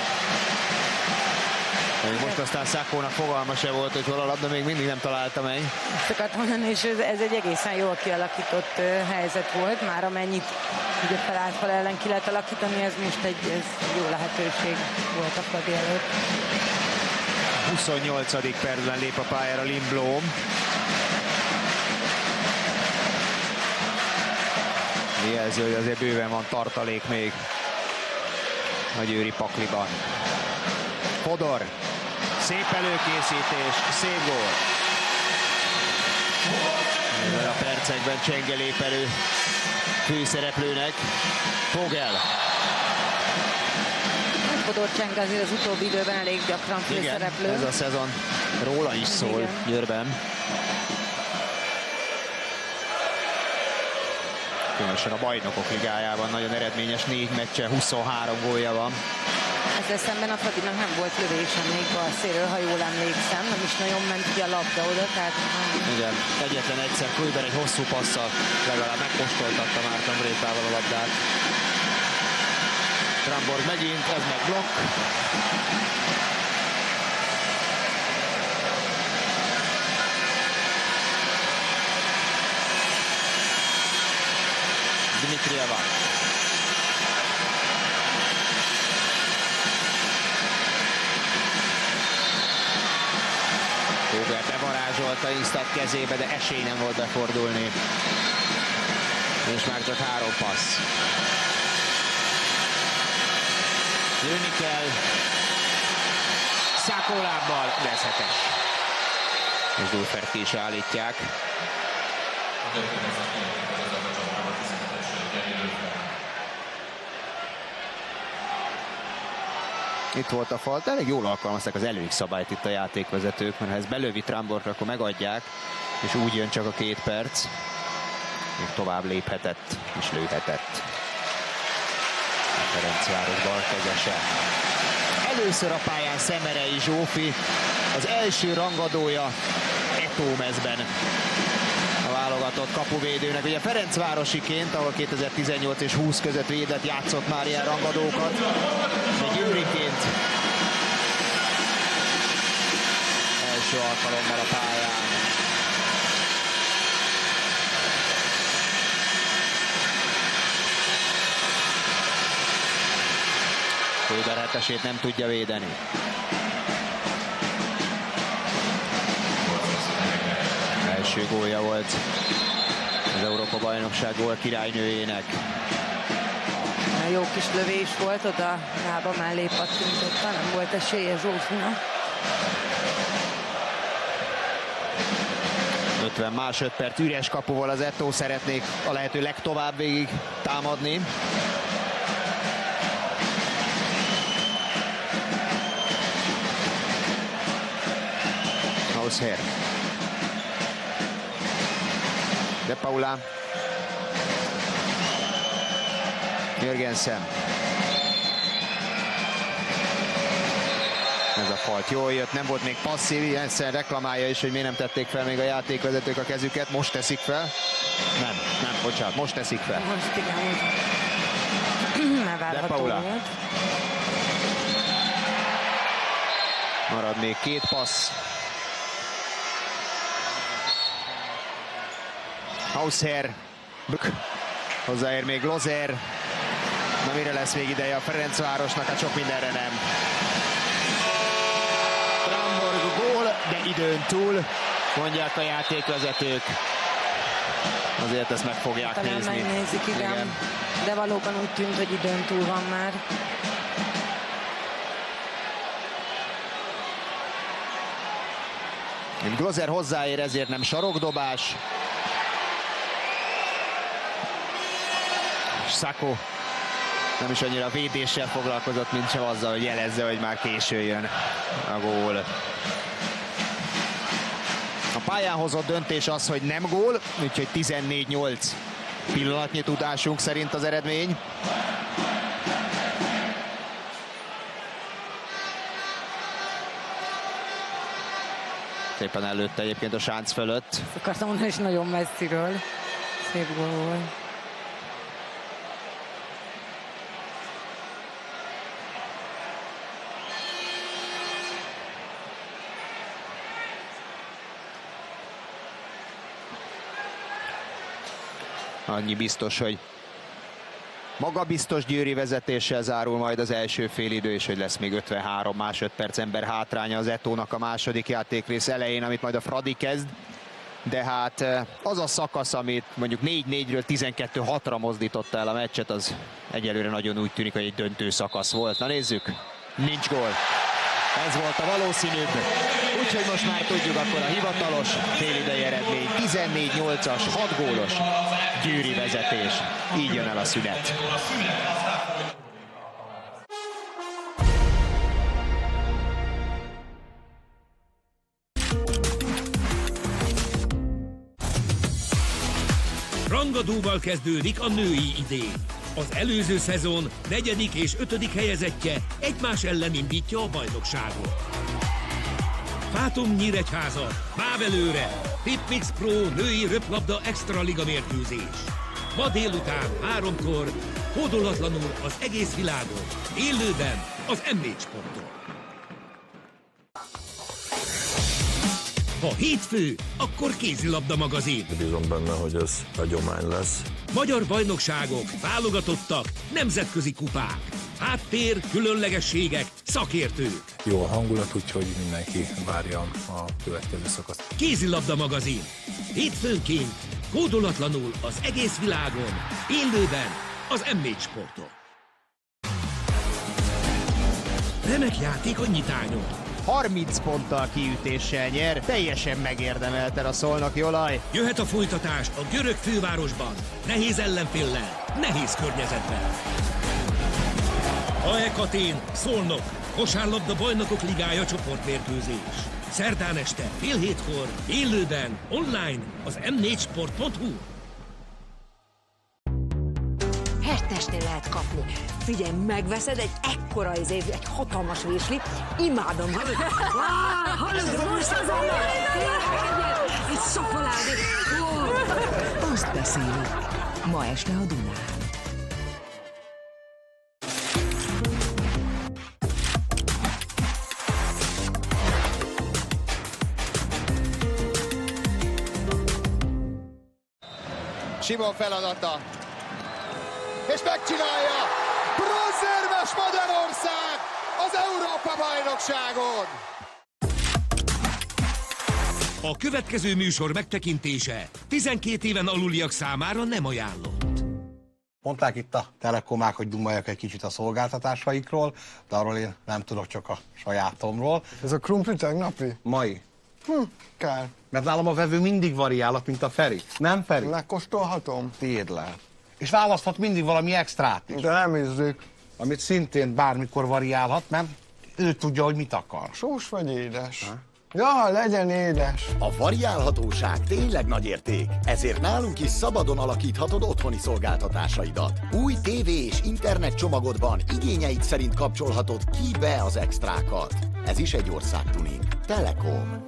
Most aztán Sakhónak fogalma se volt, hogy hol a labda, még mindig nem találta meg. Ezt akartam mondani, és ez egy egészen jól kialakított helyzet volt, már amennyit ugye felállt fal ellen ki lehet alakítani, ez most egy jó lehetőség volt a Fradi előtt. 28. percben lép a pályára Lindblom. Jelző, hogy azért bőven van tartalék még a győri pakliban. Fodor, szép előkészítés, szép gól. Ebben a percekben Csenge lép elő főszereplőnek. Fogel. Dorcsenko azért az utóbbi időben elég gyakran főszereplő. Igen, ez a szezon róla is szól. Igen. Győrben. Különösen a Bajnokok Ligájában nagyon eredményes, 4 meccse, 23 gólja van. Ezzel szemben a Fradinak nem volt lövése még balszéről, ha jól emlékszem, nem is nagyon ment ugye a labda oda, tehát... Igen, egyetlen egyszer Kluiber egy hosszú passzal legalább megkóstoltatta Márton Brétával a labdát. Kramborg megint, ez meg blokk. Dmitrieva. Huber bevarázsolta Instad kezébe, de esély nem volt befordulni. És már csak 3 passz. Jönni kell. Sakó lábbal, de ez 7-es. És Dulfert ki is állítják. Itt volt a fal, de elég jól alkalmazták az előik szabályt itt a játékvezetők, mert ha ezt belövi Tramborra, akkor megadják, és úgy jön csak a 2 perc. Még tovább léphetett, és lőhetett. A Ferencváros balkezese. Először a pályán Szemerei Zsófi, az első rangadója Etómezben a válogatott kapuvédőnek. Ugye Ferencvárosiként, ahol 2018 és 20 között védett, játszott már ilyen rangadókat, de győriként első alkalommal a pályán. Kluiber 7-esét nem tudja védeni. Első gólja volt az Európa-bajnokság gól királynőjének. Jó kis lövés volt, oda lába mellé pattintotta, nem volt esélye Zsófinak. 50 másodperc üres kapuval az Etó szeretnék a lehető legtovább végig támadni. Hausher. De Paula. Jörgensen. Ez a falt jól jött, nem volt még passzív, Jensen reklamálja is, hogy miért nem tették fel még a játékvezetők a kezüket, most teszik fel. Nem, bocsánat, most teszik fel. Most igen, De Paula. Marad még 2 passz. Hausher. Hozzáér még Lozer. Na mire lesz még ideje a Ferencvárosnak? Hát sok mindenre nem. Tramborg gól, de időn túl, mondják a játékvezetők. Azért ezt meg fogják talán nézni. megnézik, igen. De valóban úgy tűnt, hogy időn túl van már. Glozer hozzáér, ezért nem sarokdobás. Sakó nem is annyira védéssel foglalkozott, mint sem azzal, hogy jelezze, hogy már késő jön a gól. A pályán hozott döntés az, hogy nem gól, úgyhogy 14-8 pillanatnyi tudásunk szerint az eredmény. Szépen előtte egyébként a sánc fölött. Akartam mondani, és nagyon messziről. Szép gól volt. Annyi biztos, hogy magabiztos győri vezetéssel zárul majd az első félidő, és hogy lesz még 53 másodperc ember hátránya az Etónak a második játékrész elején, amit majd a Fradi kezd. De hát az a szakasz, amit mondjuk 4-4-ről 12-6-ra mozdította el a meccset, az egyelőre nagyon úgy tűnik, hogy egy döntő szakasz volt. Na nézzük, nincs gól. Ez volt a valószínűbb. Úgyhogy most már tudjuk akkor a hivatalos félidei eredmény. 14-8-as, 6 gólos győri vezetés. Így jön el a szünet. rangadóval kezdődik a női idény. Az előző szezon 4. és 5. helyezettje egymás ellen indítja a bajnokságot. Fátum Nyíregyháza, Bávelőre, Tipmix Pro női röplabda extraliga mérkőzés. Ma délután 3-kor, hódolatlanul az egész világon, élőben az M4 Sporton. Ha hétfő, akkor kézilabda magazin. Bízom benne, hogy ez hagyomány lesz. Magyar bajnokságok, válogatottak, nemzetközi kupák. Háttér, különlegességek, szakértők. Jó a hangulat, úgyhogy mindenki várja a következő szakaszt. Kézilabda magazin. Hétfőnként, kódolatlanul az egész világon, élőben az M4 Sporton. Remek játék a nyitányon. 30 ponttal kiütéssel nyer, teljesen megérdemelte a szolnoki olaj. Jöhet a folytatás a görög fővárosban, nehéz ellenféllel, nehéz környezetben. AEK Atén, Szolnok, kosárlabda bajnokok ligája csoportmérkőzés. Szerdán este fél hétkor, élőben, online az m4sport.hu. Hertesnél lehet kapni. Figyelj, megveszed egy ekkora egy hatalmas vésli, imádom, hallod, most azonnal, egy szokoládi. Azt beszélünk, ma este a Dunán. Simon feladata. És megcsinálja! Bronzérmes Magyarország az Európa-bajnokságon! A következő műsor megtekintése 12 éven aluliak számára nem ajánlott. Mondták itt a telekomák, hogy dumaljak egy kicsit a szolgáltatásaikról, de arról én nem tudok, csak a sajátomról. Ez a krumpli tegnapi? Mai. Kár. Mert nálam a vevő mindig variálhat, mint a Feri. Nem, Feri? Megkóstolhatom? Tiéd le. És választhat mindig valami extrát is. De nem ízlik. Amit szintén bármikor variálhat, mert ő tudja, hogy mit akar. Sós vagy édes? Ja, legyen édes. A variálhatóság tényleg nagy érték, ezért nálunk is szabadon alakíthatod otthoni szolgáltatásaidat. Új TV és internet csomagodban igényeid szerint kapcsolhatod ki be az extrákat. Ez is egy országtuning. Telekom.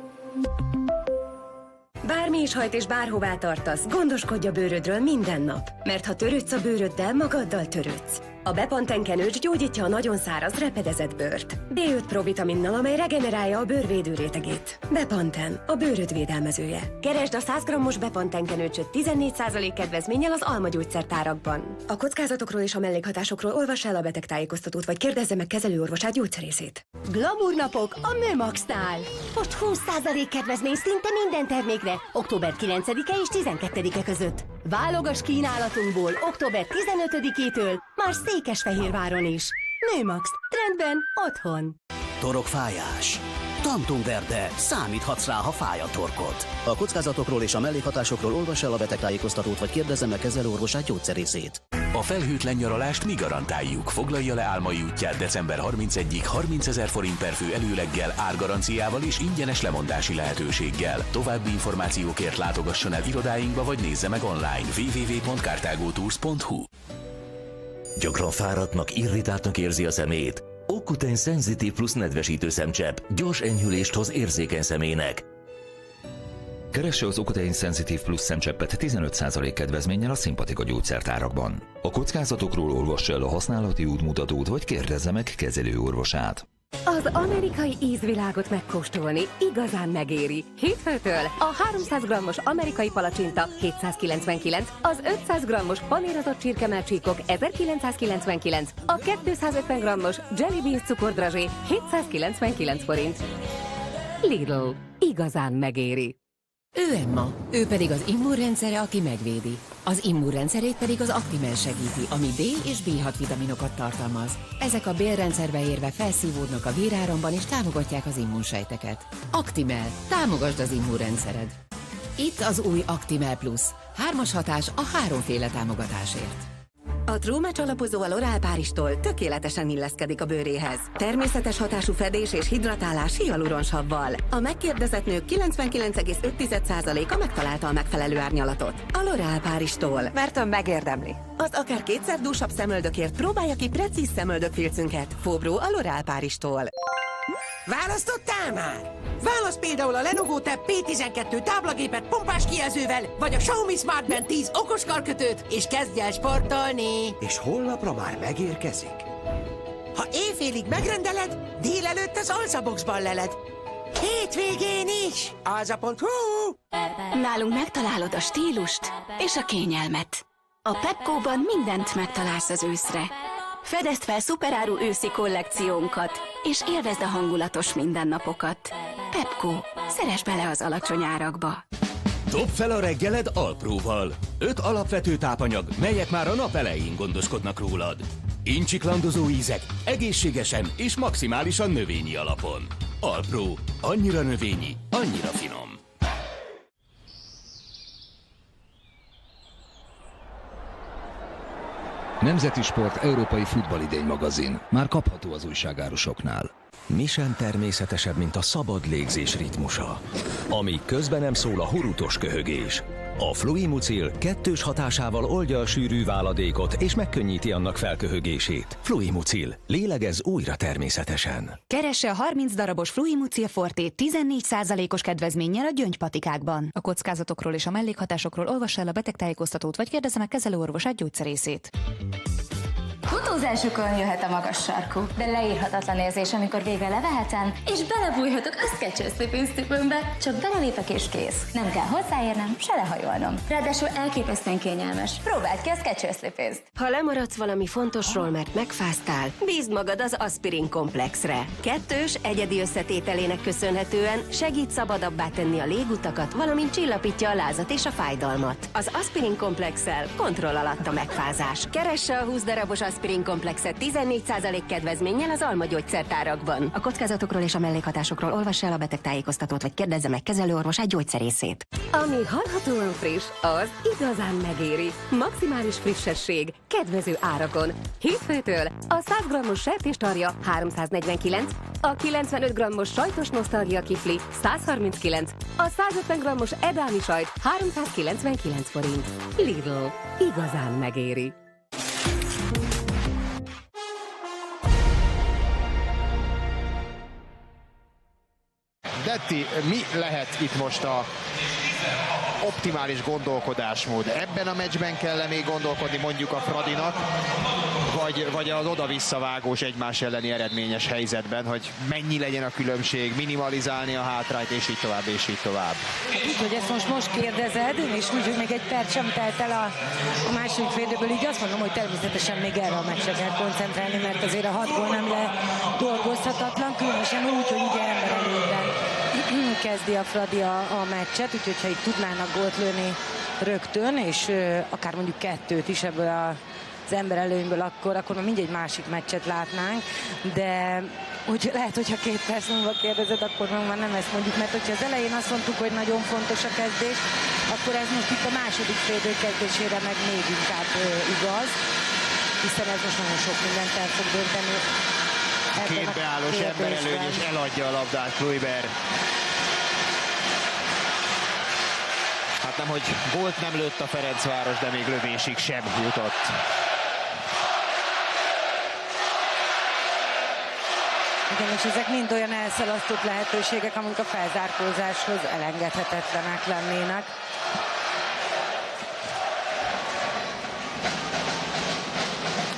Bármi is hajt és bárhová tartasz, gondoskodj a bőrödről minden nap. Mert ha törődsz a bőröddel, magaddal törődsz. A Bepanten kenőcs gyógyítja a nagyon száraz, repedezett bőrt. D5 provitaminnal, amely regenerálja a bőr védőrétegét. Bepanten, a bőröd védelmezője. Keresd a 100 g-os Bepanten kenőcsöt 14% kedvezménnyel az almagyógyszertárakban. A kockázatokról és a mellékhatásokról olvass el a betegtájékoztatót, vagy kérdezze meg kezelőorvosát, gyógyszerészét. Glamour napok a Mőmaxnál. Most 20% kedvezmény szinte minden termékre, október 9-e és 12-e között. Válogass kínálatunkból október 15-től már Székesfehérváron is. Mőmax. Trendben otthon. Torokfájás. Tantumverde. Számíthatsz rá, ha fáj a torkod. A kockázatokról és a mellékhatásokról olvass el a betegtájékoztatót, vagy kérdezze meg kezelőorvosát, gyógyszerészét. A felhőtlen nyaralást mi garantáljuk. Foglalja le álmai útját december 31-ig 30 000 forint per fő előleggel, árgaranciával és ingyenes lemondási lehetőséggel. További információkért látogasson el irodáinkba, vagy nézze meg online www.cartagotours.hu. Gyakran fáradtnak, irritáltnak érzi a szemét. Occutane Sensitive Plus nedvesítő szemcsepp gyors enyhülést hoz érzékeny szemének. Keresse az Occutane Sensitive Plus szemcseppet 15% kedvezménnyel a szimpatika gyógyszertárakban. A kockázatokról olvassa el a használati útmutatót, vagy kérdezze meg kezelőorvosát. Az amerikai ízvilágot megkóstolni igazán megéri. Hétfőtől a 300 g-os amerikai palacsinta 799, az 500 g-os panírozott csirkemellcsíkok 1999, a 250 g-os Jelly Beans cukordrazsé 799 forint. Lidl. Igazán megéri. Ő Emma, ő pedig az immunrendszere, aki megvédi. Az immunrendszerét pedig az Actimel segíti, ami D és B6 vitaminokat tartalmaz. Ezek a bélrendszerbe érve felszívódnak a véráramban és támogatják az immunsejteket. Actimel. Támogasd az immunrendszered. Itt az új Actimel Plus. 3-as hatás a 3-féle támogatásért. A True Match alapozó a L'Oréal Paris-tól tökéletesen illeszkedik a bőréhez. Természetes hatású fedés és hidratálás hialuronsavval. A megkérdezett nők 99,5%-a megtalálta a megfelelő árnyalatot. A L'Oréal Paris-tól. Mert ön megérdemli. Az akár kétszer dúsabb szemöldökért próbálja ki precíz szemöldökfilcünket. Fóbró a L'Oréal Paris-tól. Választottál már? Válasz például a Lenovo Tab P12 táblagépet pompás kijelzővel, vagy a Xiaomi Smart Band 10 okos karkötőt, és kezdj el sportolni! És holnapra már megérkezik. Ha éjfélig megrendeled, délelőtt az Alzaboxban leled. Hétvégén is! Alza.hu. Nálunk megtalálod a stílust és a kényelmet. A Pepco-ban mindent megtalálsz az őszre. Fedezd fel szuperáru őszi kollekciónkat, és élvezd a hangulatos mindennapokat. Pepco. Szeress bele az alacsony árakba. Dob fel a reggeled Alpróval. 5 alapvető tápanyag, melyek már a nap elején gondoskodnak rólad. Incsiklandozó ízek, egészségesen és maximálisan növényi alapon. Alpró. Annyira növényi, annyira finom. Nemzeti Sport Európai Futballidény magazin. Már kapható az újságárusoknál. Mi sem természetesebb, mint a szabad légzés ritmusa, amíg közben nem szól a hurutos köhögés. A Fluimucil kettős hatásával oldja a sűrű váladékot és megkönnyíti annak felköhögését. Fluimucil. Lélegez újra természetesen. Keresse a 30 darabos Fluimucil Fortét 14%-os kedvezménnyel a gyöngypatikákban. A kockázatokról és a mellékhatásokról olvassa el a betegtájékoztatót, vagy kérdezze meg kezelőorvosát gyógyszerészét. Futózásukon jöhet a magas sarkú, de leírhatatlan érzés, amikor végre levehetem, és belebújhatok a Skechers cipőmbe. Csak belelépek és kész. Nem kell hozzáérnem, se lehajolnom. Ráadásul elképesztően kényelmes. Próbáld ki a Skechers cipőzt. Ha lemaradsz valami fontosról, mert megfáztál, bízd magad az Aspirin Komplexre. Kettős, egyedi összetételének köszönhetően segít szabadabbá tenni a légutakat, valamint csillapítja a lázat és a fájdalmat. Az Aspirin Komplexsel kontroll alatt a megfázás. Keresse a 20 darabos Aspirin Komplexet 14% kedvezménnyel az Alma gyógyszertárakban. A kockázatokról és a mellékhatásokról olvassa el a betegtájékoztatót, vagy kérdezze meg kezelőorvosát gyógyszerészét. Ami hallhatóan friss, az igazán megéri. Maximális frissesség, kedvező árakon. Hétfőtől a 100 g-os sertéstarja 349, a 95 g-os sajtos nosztalgia kifli 139, a 150 g-os edáni sajt 399 forint. Lidl. Igazán megéri. Detti, mi lehet itt most a optimális gondolkodásmód? Ebben a meccsben kell még gondolkodni mondjuk a Fradinak, vagy az oda-visszavágós egymás elleni eredményes helyzetben, hogy mennyi legyen a különbség, minimalizálni a hátrányt, és így tovább, és így tovább. Úgyhogy ezt most kérdezed, és úgy, hogy még egy perc sem telt el a második félidőből, így azt mondom, hogy természetesen még erre a meccsre kell koncentrálni, mert azért a 6 gól nem ledolgozhatatlan, különösen úgy, hogy ugye emberelőben kezdi a Fradi a meccset, úgyhogy ha itt tudnának gólt lőni rögtön, és akár mondjuk 2 is ebből az emberelőnyből, akkor már mindegy másik meccset látnánk, de úgy lehet, hogyha 2 perc múlva kérdezed, akkor már nem ezt mondjuk, mert hogyha az elején azt mondtuk, hogy nagyon fontos a kezdés, akkor ez most itt a második félidő kezdésére meg még inkább igaz, hiszen ez most nagyon sok mindent el fog dönteni. A két beállós emberelőny, és eladja a labdát Kluivert. Hát nem, hogy gólt nem lőtt a Ferencváros, de még lövésig sem jutott. Igen, és ezek mind olyan elszalasztott lehetőségek, amik a felzárkózáshoz elengedhetetlenek lennének.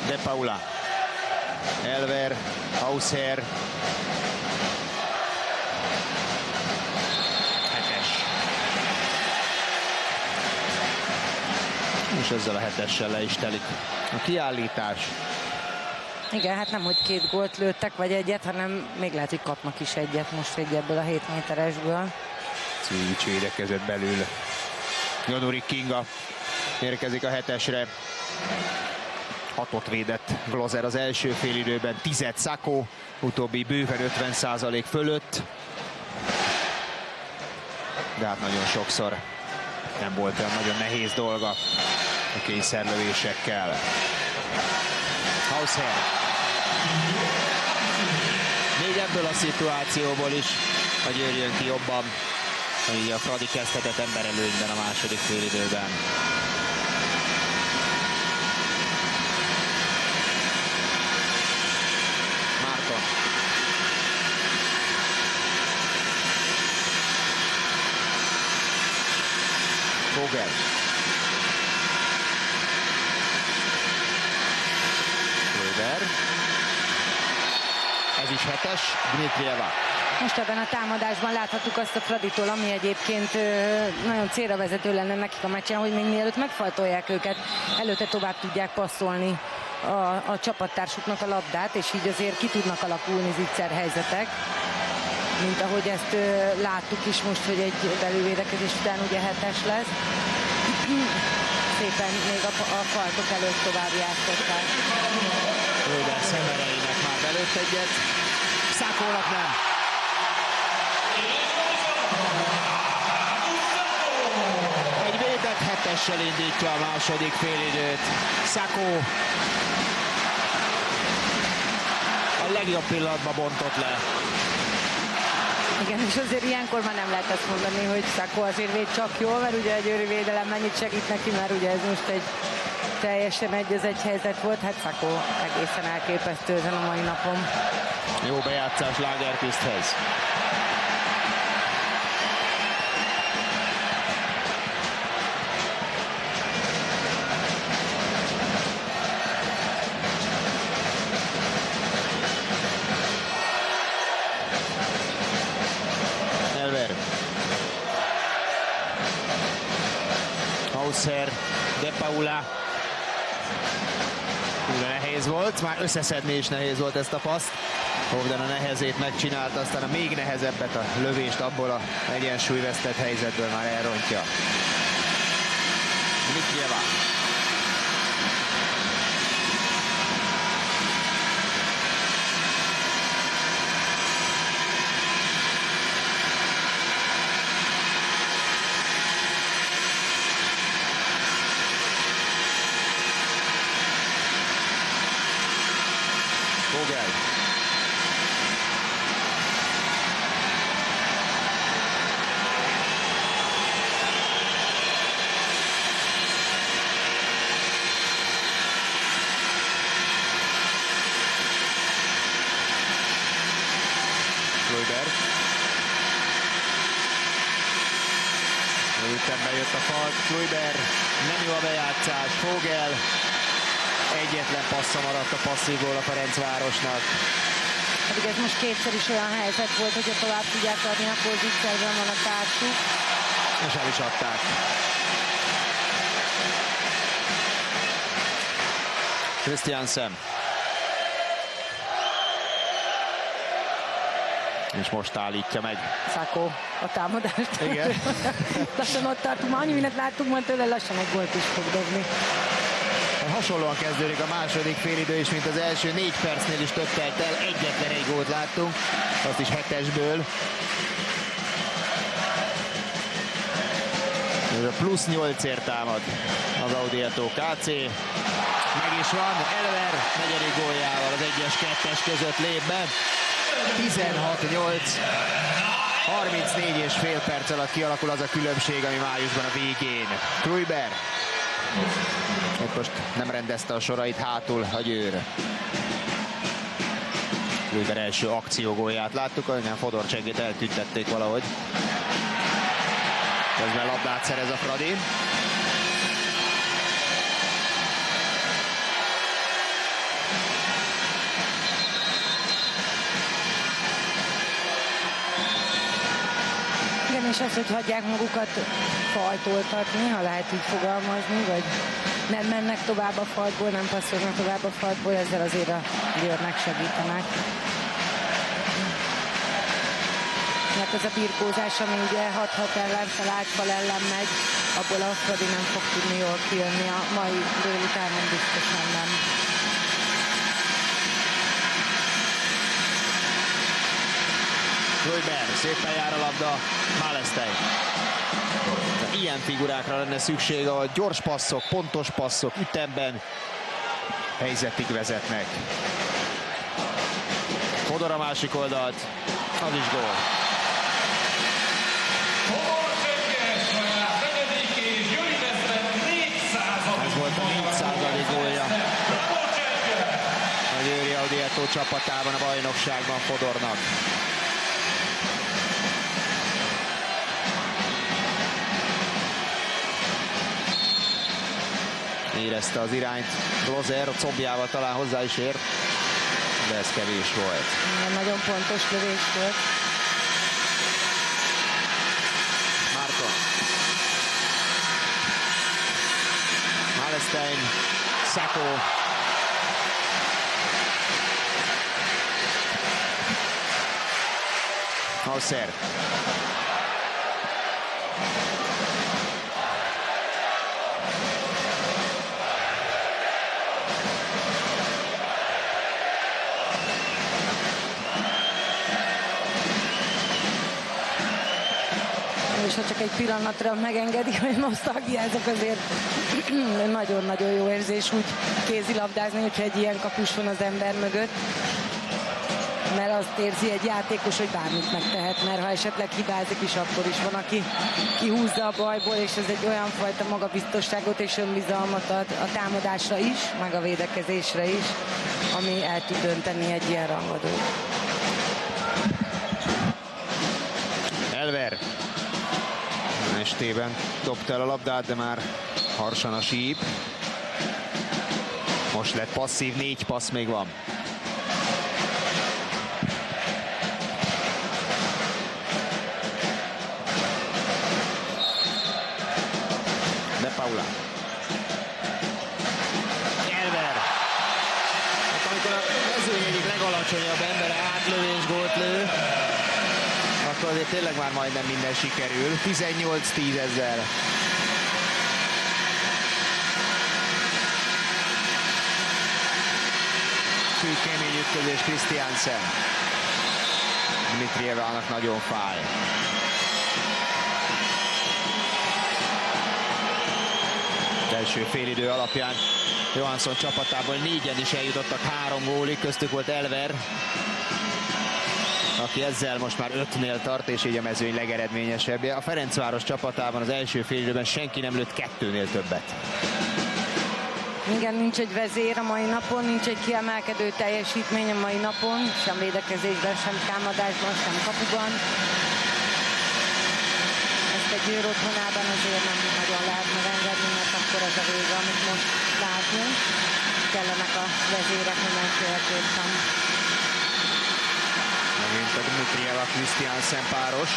De Paula, Elver, Hausher, és ezzel a 7-essel le is telik a kiállítás. Igen, hát nem, hogy 2 gólt lőttek, vagy egyet, hanem még lehet, hogy kapnak is egyet most ebből a 7 méteresből. Cvics védekezett belül. Jonuri Kinga érkezik a 7-esre. 6-ot védett Glazer az első félidőben, 10-et Sakho, utóbbi bőven 50% fölött. De hát nagyon sokszor nem volt olyan nagyon nehéz dolga a kényszerlövésekkel. Hausher. Még ebből a szituációból is a Győr jön ki jobban. Így a Fradi kezdhetett emberelőnyben a második félidőben. Márton. Vogel. Röder. Ez is 7-es, Dmitrieva. Most ebben a támadásban láthatjuk azt a Fraditól, ami egyébként nagyon célra vezető lenne nekik a meccsen, hogy még mielőtt megfaltolják őket, előtte tovább tudják passzolni a csapattársuknak a labdát, és így azért ki tudnak alakulni zicser helyzetek, mint ahogy ezt láttuk is most, hogy egy belővédekezés után ugye 7-es lesz. Szépen még a faltok előtt tovább játszották. Röder Szemereinek már belőtt egyet, Szákónak nem. Egy védett 7-essel indítja a második félidőt. Szákó a legjobb pillanatban bontott le. Igen, és azért ilyenkor már nem lehet azt mondani, hogy Szákó azért véd csak jól, mert ugye a győri védelem mennyit segít neki, mert ugye ez most egy teljesen egy helyzet volt. Hát Szákó egészen elképesztő ezen a mai napon. Jó bejátszás Lagerqvisthez. Hausher, De Paula. Nehéz volt, már összeszedni is nehéz volt ezt a paszt. Hovden a nehezét megcsinálta, aztán a még nehezebbet, a lövést abból a egyensúlyvesztett helyzetből már elrontja. Dmitrieva. Vogel. Kluiber. Röviden bejött a fal. Kluiber. Nem jó a bejátszás. Vogel. Egyetlen passza maradt a passzív gól a Ferencvárosnak. Pedig ez most kétszer is olyan helyzet volt, hogyha tovább tudják adni, akkor zicserben van a társuk. És el is adták. Christiansen. És most állítja meg. Szákó a támadást. Igen. Lassan ott tartunk, már annyi mindent láttunk majd tőle, lassan egy gólt is fog dobni. Hasonlóan kezdődik a második félidő is, mint az első 4 percnél is több telt el. Egyetlen egy gólt láttunk, azt is 7-esből. Ez a plusz 8-ért támad az Audietto KC. Meg is van, Elver negyedik góljával az 1-es 2-es között lép be. 16-8. 34,5 perc alatt kialakul az a különbség, ami májusban a végén. Kluiber. Ott most nem rendezte a sorait hátul a Győr. Kluiber első akciógólját láttuk, olyan Fodor Csengét eltüntették valahogy. Közben labdát szerez a Fradi. Igen, és az, hogy hagyják magukat faltoltatni, ha lehet így fogalmazni, vagy nem mennek tovább a faltból, nem passzolnak tovább a faltból, ezzel azért a Győrnek segítenek. Mert ez a birkózás, ami ugye 6-6 ellenfel átfal ellen megy, abból a Fradi nem fog tudni jól kijönni a mai délutánon, biztosan nem. Kluiber, szépen jár a labda, Málesztej. Ilyen figurákra lenne szükség, a gyors passzok, pontos passzok, ütemben helyzetig vezetnek. Fodor a másik oldalt, az is gól. Ez volt a 400. gólja a Győri Audietto csapatában a bajnokságban Fodornak. Érezte az irányt Glozer, a combjával talán hozzá is ért, de ez kevés volt. Igen, nagyon pontos lövés volt. Márton. Malestein, Sacco. Hausser. És ha csak egy pillanatra megengedi, hogy nosztalgiázok, azért nagyon-nagyon jó érzés úgy kézilabdázni, hogyha egy ilyen kapus van az ember mögött. Mert azt érzi egy játékos, hogy bármit megtehet, mert ha esetleg hibázik is, akkor is van, aki kihúzza a bajból, és ez egy olyan fajta magabiztosságot és önbizalmat ad a támadásra is, meg a védekezésre is, ami el tud dönteni egy ilyen rangadót. Elver. Estében dobta el a labdát, de már harsan a síp. Most lett passzív, 4 passz még van. De Paula. Elver. Hát amikor a mezőny egyik legalacsonyabb embere átlövés gólt lő, akkor azért tényleg már majdnem minden sikerül. 18-10 ezzel. Kemény ütközés Christiansen. Dmitrievának nagyon fáj. Az első félidő alapján Johansson csapatából 4-en is eljutottak 3 gólig, köztük volt Elver, aki ezzel most már 5-nél tart, és így a mezőny legeredményesebbje. A Ferencváros csapatában az első félidőben senki nem lőtt 2-nél többet. Igen, nincs egy vezér a mai napon, nincs egy kiemelkedő teljesítmény a mai napon, sem védekezésben, sem támadásban, sem kapuban. Ezt egy Győr otthonában azért nem nagyon lehet megengedni, mert akkor ez a vége, amit most látunk. Kellenek a vezérek mindenféleképpen. Megint a Dmitrieva Christiansen páros.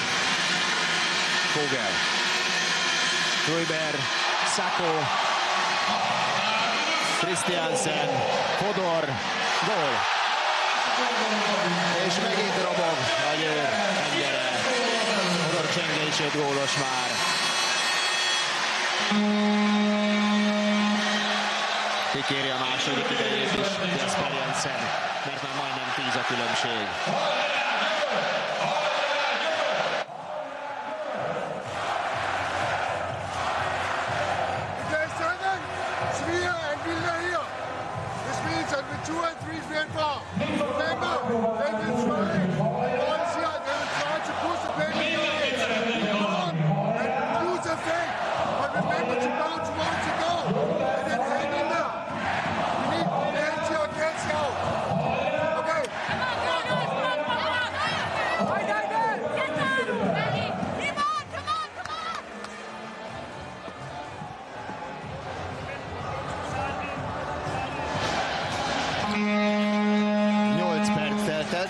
Vogel. Röjber, Sacco. Christiansen, Fodor, gól. És megint robog a Győr tengere. Fodor csenge is 5 gólos már. Kikéri a második idejét is Jesper Jensen, mert már majdnem 10 a különbség.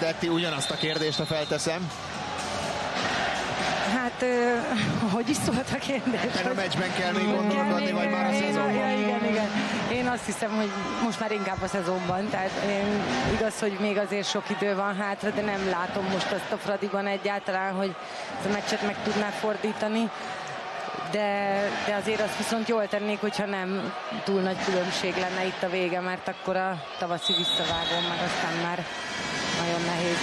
Detti, ugyanazt a kérdést, ha felteszem. Hát, hogy is szólt a kérdés? Ebben a meccsben kell még gondolkodni, vagy már a szezonban? Igen. Én azt hiszem, hogy most már inkább a szezonban. Tehát igaz, hogy még azért sok idő van hátra, de nem látom most azt a Fradiban egyáltalán, hogy ezt a meccset meg tudná fordítani. De azért azt viszont jól tennék, hogyha nem túl nagy különbség lenne itt a vége, mert akkor a tavaszi visszavágón meg aztán már nagyon nehéz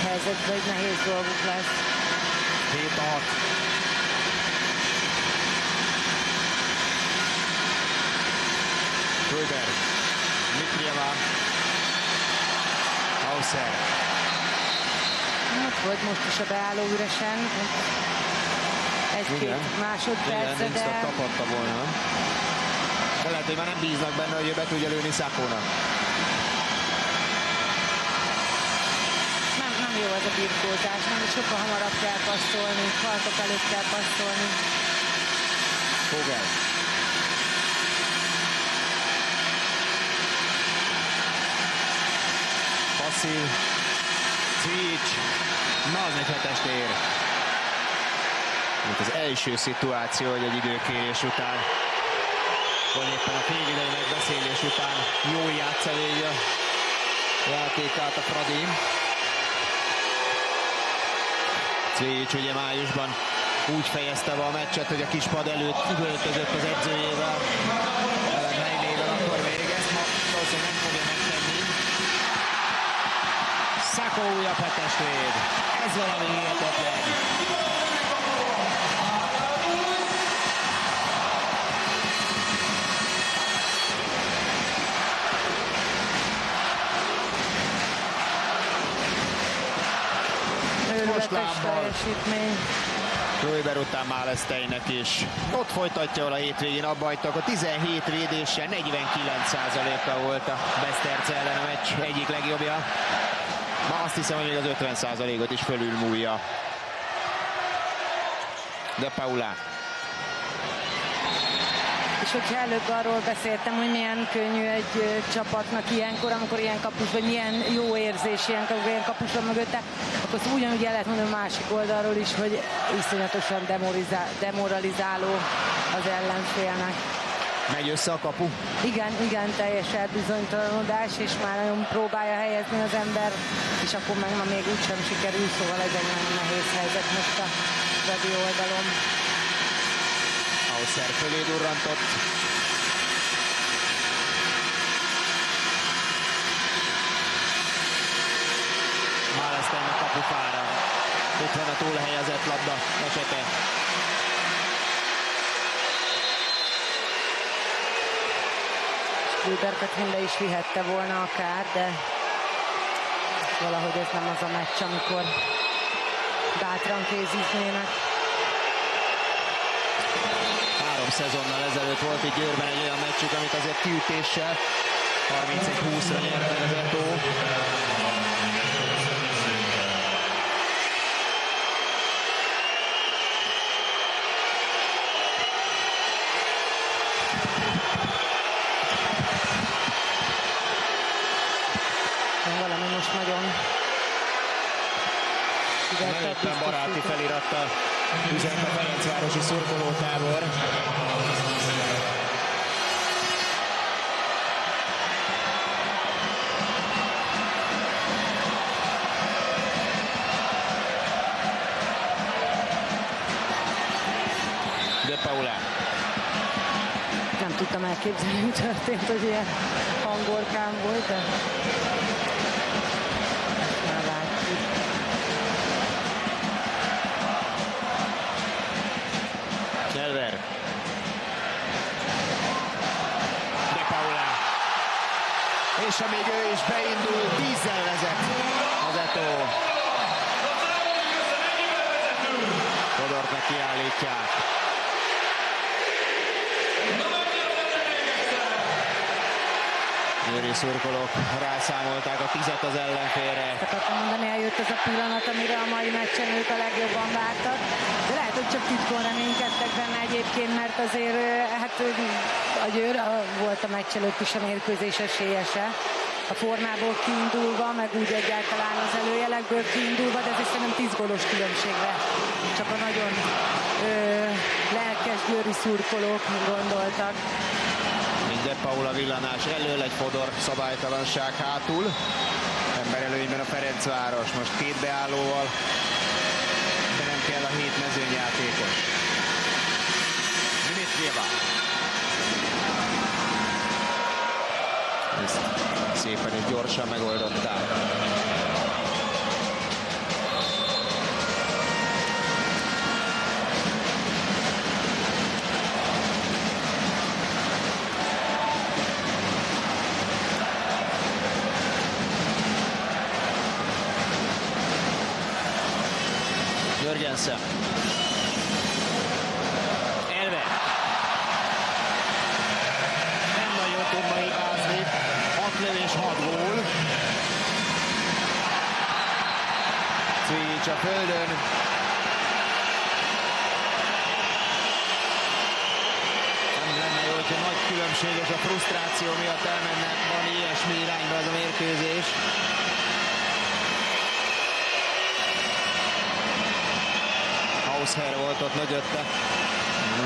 helyzetben, hogy nehéz dolguk lesz. 7-6. Röjber. Dmitrieva Hausser. Hát volt most is a beálló üresen. Egy-két másodperc, de... tapadta volna. De lehet, hogy már nem bíznak benne, hogy ő be tudja lőni Sakónak. Nem jó ez a birkózás, nem, sokkal hamarabb kell passzolni, faltok előtt kell passzolni. Fogel. Passzív. Cvics. Na, az egy hetest ér. Mint az első szituáció, hogy egy időkérés után, vagy éppen a félidei megbeszélés után jól játsza végig a játékát a Fradi. Cvics ugye májusban úgy fejezte be a meccset, hogy a kispad előtt üvöltözött az edzőjével, Ellen Heinével, akkor végezt, ma valószínűleg nem fogja megtenni. Sakó újabb hetest véd. Ez valami hihetetlen. Most lábbal. Röjber után Máleszteinek is. Ott folytatja, ahol a hétvégén abba hagytak. A 17 védéssel 49%-a volt a Beszterce ellen a meccs egyik legjobbja. Ma azt hiszem, hogy még az 50%-ot is fölülmúlja. De Paula. És hogyha előbb arról beszéltem, hogy milyen könnyű egy csapatnak ilyenkor, amikor ilyen kapus, vagy milyen jó érzés ilyenkor, ilyen kapus van mögötte, akkor azt ugyanúgy el lehet mondani a másik oldalról is, hogy iszonyatosan demoralizáló az ellenfélnek. Megy össze a kapu? Igen, teljes elbizonytalanodás, és már nagyon próbálja helyezni az ember, és akkor meg ma még úgysem sikerül, szóval ez egy nagyon nehéz helyzet most a Fradi oldalon. Hausser fölé durrantott. Málesztein a kapufára. Itt van a túlhelyezett labda esete. Lüberket le is vihette volna akár, de valahogy ez nem az a meccs, amikor bátran kéziznének. 3 szezonnal ezelőtt volt itt Győrben egy olyan meccsük, amit azért kiütéssel 31-20-ra nyerte az Eto. Valami most nagyon éppen baráti felirattal üzent a Ferencvárosi szurkolótábor. De Paula. Nem tudtam elképzelni, mi történt, hogy ilyen hangorkám volt, de már látjuk. Nyelver. De Paula. És amíg ő is beindul, 10-zel vezet az Eto. Fodornak kiállítják. Győri szurkolók rászámolták a 10-et az ellenfélre. Akartam mondani, eljött ez a pillanat, amire a mai meccsen ők a legjobban vártak. De lehet, hogy csak titkon reménykedtek benne egyébként, mert azért hát a Győr volt a meccs előtt is a mérkőzés esélyese. A formából kiindulva, meg úgy egyáltalán az előjelekből kiindulva, de ez szerintem 10 gólos különbségre. Csak a nagyon lelkes győri szurkolók gondoltak. De Paula villanás elől, egy Fodor szabálytalanság hátul. Emberelőnyben a Ferencváros, most 2 beállóval, de nem kell a 7 mezőnyjátékos. Dimitrieva. Ezt szépen és gyorsan megoldották. Jörgensen. Elver. Nem nagyon tud ma hibázni. 6 lövés, 6 gól. Cvijic a földön. Nem lenne jó, hogyha nagy különbség és a frusztráció miatt elmennek van ilyesmi irányba az a mérkőzés. Hausher volt ott mögötte.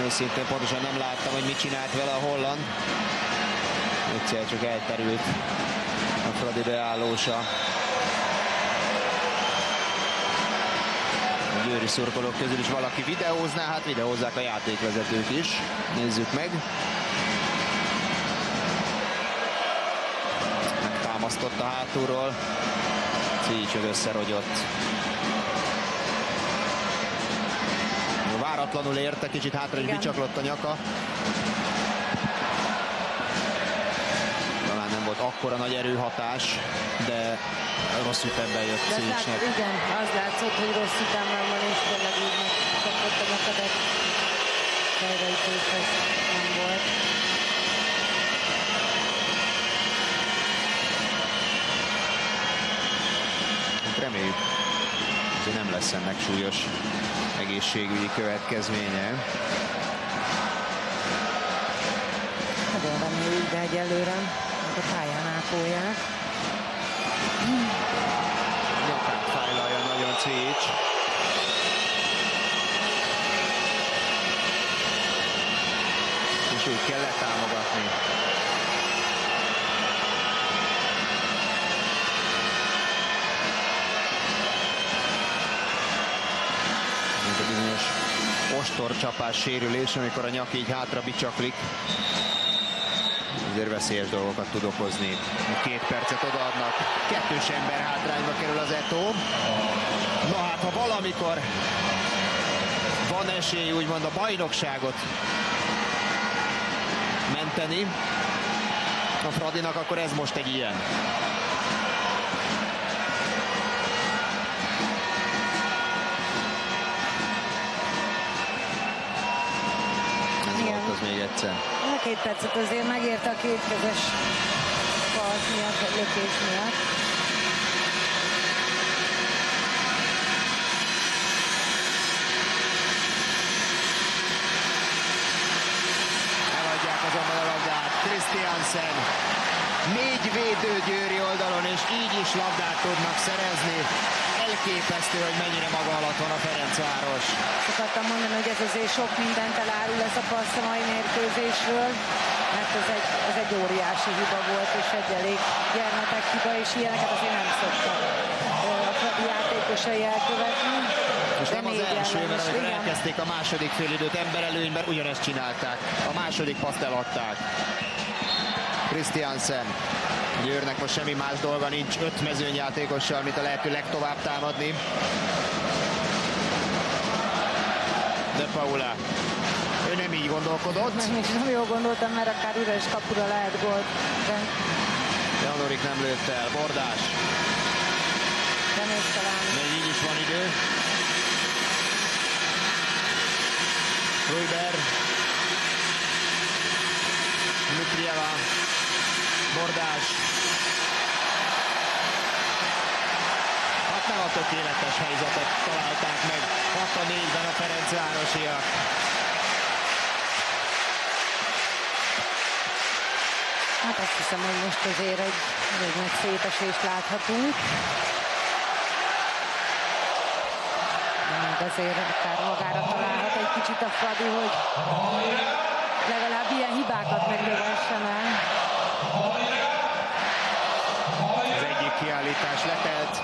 Őszintén pontosan nem láttam, hogy mit csinált vele a holland. Egyszer csak elterült a Fradi beállósa. A győri szurkolók közül is valaki videózná, hát videózzák a játékvezetők is. Nézzük meg. Megtámasztott a hátulról. Cvijic összerogyott. Váratlanul érte, kicsit hátra is bicsaklott a nyaka. Talán nem volt akkora nagy erőhatás, de rossz ütemben jött Cvijicnek. Igen, az látszott, hogy rossz ütemben van, és tényleg úgy megkapott a nyakadat. Helyreütés nem volt. Reméljük, hogy nem lesz ennek súlyos egészségügyi következménye. Nagyon reméljük, de egyelőre a pályán ápolják. Nyakát fájlalja nagyon Cvijic. És úgy kell letámogatni. Ostorcsapás sérülés, amikor a nyak így hátra bicsaklik. Azért veszélyes dolgokat tud okozni. 2 percet odaadnak, kettős ember hátrányba kerül az Eto'o. Na hát, ha valamikor van esély úgymond a bajnokságot menteni a Fradinak, akkor ez most egy ilyen. Még egyszer. A 2 percet azért megérte a kétkezes part miatt, a lökés miatt. Eladják azonban a labdát. Christiansen. 4 védő győri oldalon, és így is labdát tudnak szerezni. Elképesztő, hogy mennyire maga alatt van a Ferencváros. Akartam mondani, hogy ez azért sok mindent elárul ez a passz a mai mérkőzésről, mert ez egy óriási hiba volt, és egy elég gyermetek hiba, és ilyeneket azért nem szoktak a Fradi játékosai elkövetni. És nem az első, mert amikor elkezdték a második félidőt emberelőnyben, ugyanezt csinálták. A második paszt eladták. Christiansen. Győrnek most semmi más dolga nincs, 5 mezőnyjátékossal, mint a lehető legtovább támadni. De Paula, ő nem így gondolkodott. Nem jól gondoltam, mert akár üres kapura lehet gólt. Janorik nem lőtt el, Bordás. Reménytelen. Még így is van idő. Rujber. Dmitrieva. Bordás. Hát nem a tökéletes helyzetet találták meg 6-4-ben a ferencvárosiak. Hát azt hiszem, hogy most azért egy nagy szétesést láthatunk. De azért akár magára találhat egy kicsit a Fradi, hogy legalább ilyen hibákat meglövessen el. Az egyik kiállítás letelt.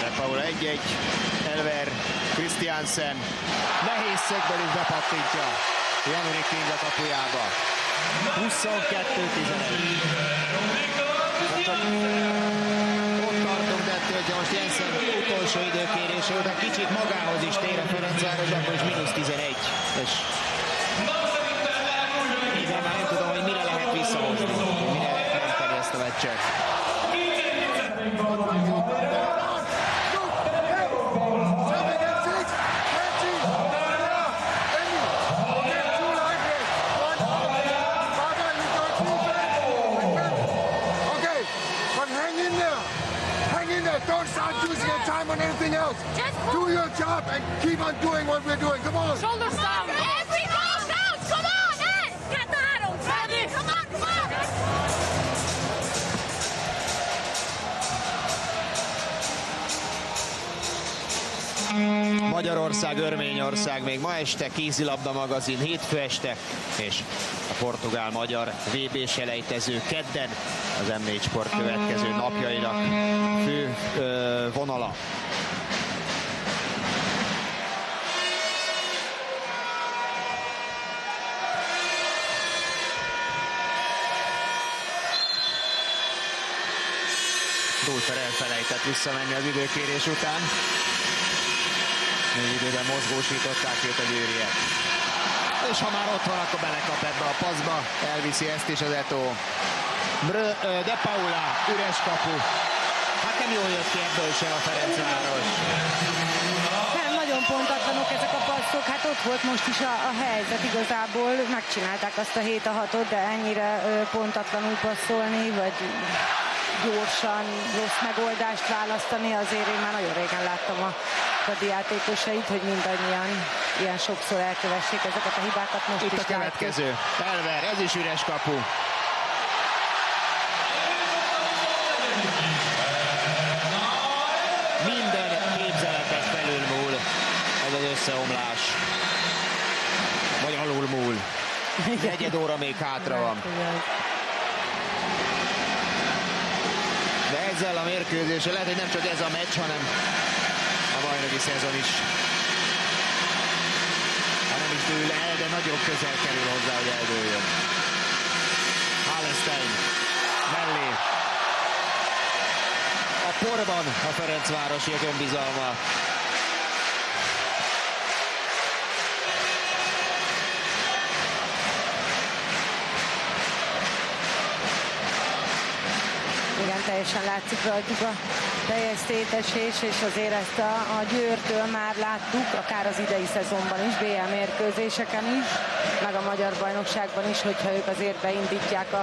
De Paula 1-1, Elver, Christiansen nehéz szögből is bepattintja Janorik Kinga kapujába. 22-11. Ott tartunk, de ettől, hogyha most Jensen utolsó időkérése után kicsit magához is tér a Ferencváros, akkor is -11. És igen, már nem tudom, hogy mire lehet visszahozni. meccset. Don't start using your time on anything else. Just do your job and keep on doing what we're doing. Come on. Shoulders down. Every ball counts. Come on, Ed. Cataro. Ready. Come on, come on. Magyarország, Örményország még ma este, kézilabda magazin hétfő este, és a portugál-magyar VB-s elejtező kedden az M4 Sport következő napjainak fő vonala. Dulfer elfelejtett visszamenni az időkérés után. Még időben mozgósították őt a győriek. És ha már ott van, akkor belekap ebbe a paszba. Elviszi ezt is az Eto'o. De Paula, üres kapu. Hát nem jól jött ki ebből sem a Ferencváros. Nem, nagyon pontatlanok ezek a passzok. Hát ott volt most is a helyzet igazából. Megcsinálták azt a 7-6-ot, de ennyire pontatlanul passzolni, vagy gyorsan rossz megoldást választani, azért én már nagyon régen láttam a Fradi játékosait, hogy mindannyian ilyen sokszor elkövessék ezeket a hibákat. Most itt is a következő. Elver, ez is üres kapu. Minden képzeletet felülmúl ez az összeomlás. Vagy alulmúl. Negyed óra még hátra van. De ezzel a mérkőzéssel lehet, hogy nem csak ez a meccs, hanem a bajnoki szezon is. Ha nem is dől el, de nagyon közel kerül hozzá, hogy eldőljön. Hallenstein mellé. A porban a Ferencvárosiak önbizalma. Igen, teljesen látszik rajtuk a teljes szétesés, és azért ezt a Győrtől már láttuk, akár az idei szezonban is, BL mérkőzéseken is, meg a magyar bajnokságban is, hogyha ők azért beindítják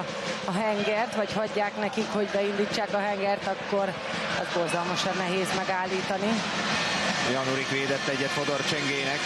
a hengert, vagy hagyják nekik, hogy beindítsák a hengert, akkor az borzalmasan nehéz megállítani. Janurik védett egyet Fodor Csengének.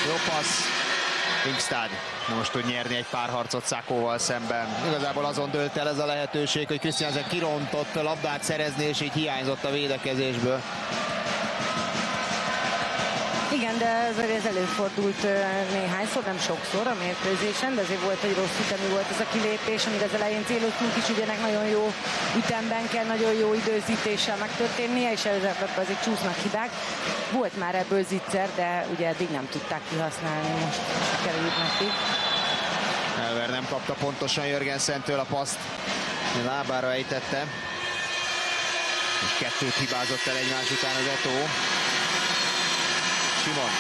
Jó passz. Ingstad most tud nyerni egy pár harcot Szákóval szemben. Igazából azon dőlt el ez a lehetőség, hogy Christiansen kirontott labdát szerezni, és így hiányzott a védekezésből. Igen, de ez előfordult néhányszor, nem sokszor a mérkőzésen, de azért volt, hogy rossz ütemű volt ez a kilépés, amíg az elején céloztunk is, ugye nagyon jó ütemben kell, nagyon jó időzítéssel megtörténnie, és előzőleg azért csúsznak hibák. Volt már ebből zicser, de ugye eddig nem tudták kihasználni, most sikerült nekik. Elver nem kapta pontosan Jörgensen-től a paszt, lábára ejtette. És kettőt hibázott el egymás után az Eto'o. Simon.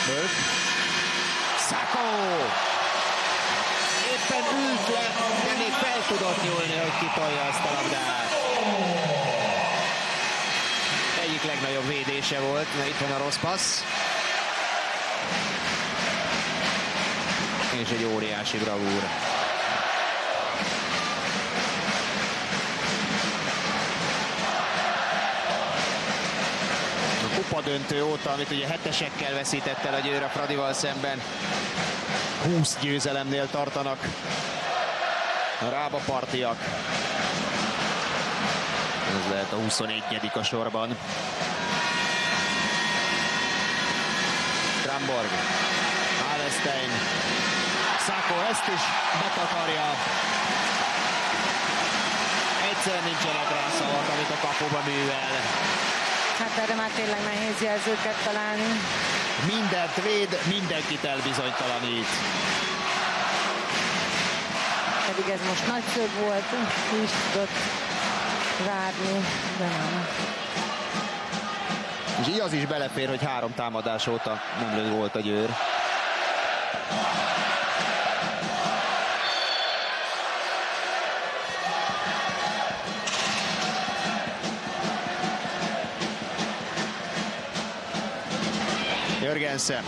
Bölk. Szákó! Éppen ült le, de még fel tudott nyúlni, hogy kitolja ezt a labdát. Egyik legnagyobb védése volt, mert itt van a rossz passz. És egy óriási bravúr. A kupa döntő óta, amit ugye hetesekkel veszített el a Győr a Fradival szemben, 20 győzelemnél tartanak a Rába partiak. Ez lehet a 21. a sorban. Rosenborg. Alestein. Sako ezt is betakarja. Egyszer nincsenek rá szavak, amit a kapuba művel. Hát erre már tényleg nehéz jelzőket találni. Mindent véd, mindenkit elbizonytalanít. Pedig ez most nagy szög volt, ki is tudott várni, de nem. És így az is belefér, hogy 3 támadás óta nem lőtt volt a Győr. Jörgensen.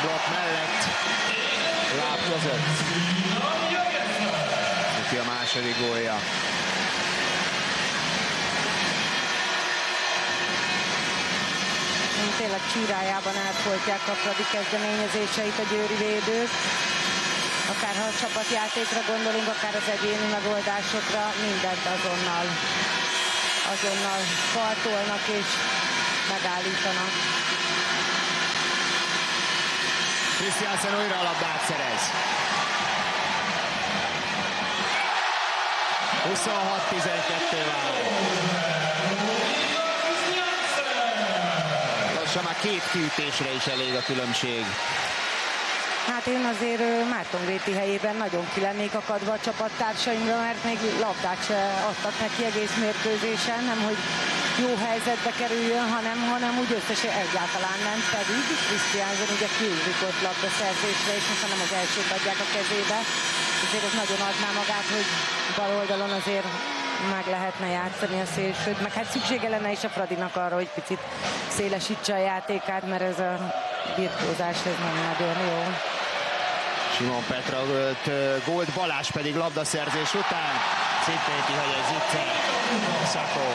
Blokk mellett. Láb között. Neki a második gólja. Tényleg csírájában elfoltják a Fradi kezdeményezéseit a győri védők. Akár ha a csapatjátékra gondolunk, akár az egyéni megoldásokra, mindent azonnal faltolnak és megállítanak. Christiansen újra a labdát szerez. 26-12 vár. Lassan már 2 kiütésre is elég a különbség. Hát én azért Márton-Gréti helyében nagyon ki lennék akadva a csapattársaimra, mert még labdát se adtak neki egész mérkőzésen, nem hogy jó helyzetbe kerüljön, hanem úgy összesen egyáltalán nem, pedig Christiansen ugye kiugrik ott labdaszerzésre, és most nem az elsőt adják a kezébe. Azért ez nagyon adná magát, hogy bal oldalon azért meg lehetne játszani a szélsőt, meg hát szüksége lenne is a Fradinak arra, hogy picit szélesítse a játékát, mert ez a birkózás ez nem nagyon jó. Simon Petra ölt gólt, Balázs pedig labdaszerzés után szintén kihagy egy zicser. Sako.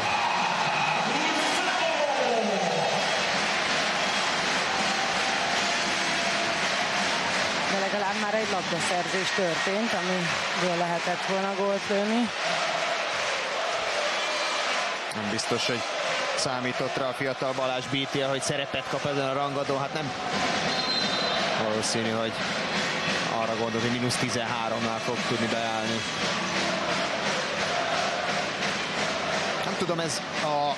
De legalább már egy labdaszerzés történt, amiből lehetett volna gólt lőni. Nem biztos, hogy számított rá a fiatal Balázs Bítia, hogy szerepet kap ezen a rangadón. Hát nem valószínű, hogy arra gondolt, hogy -13-nál fog tudni beállni. Nem tudom, ez a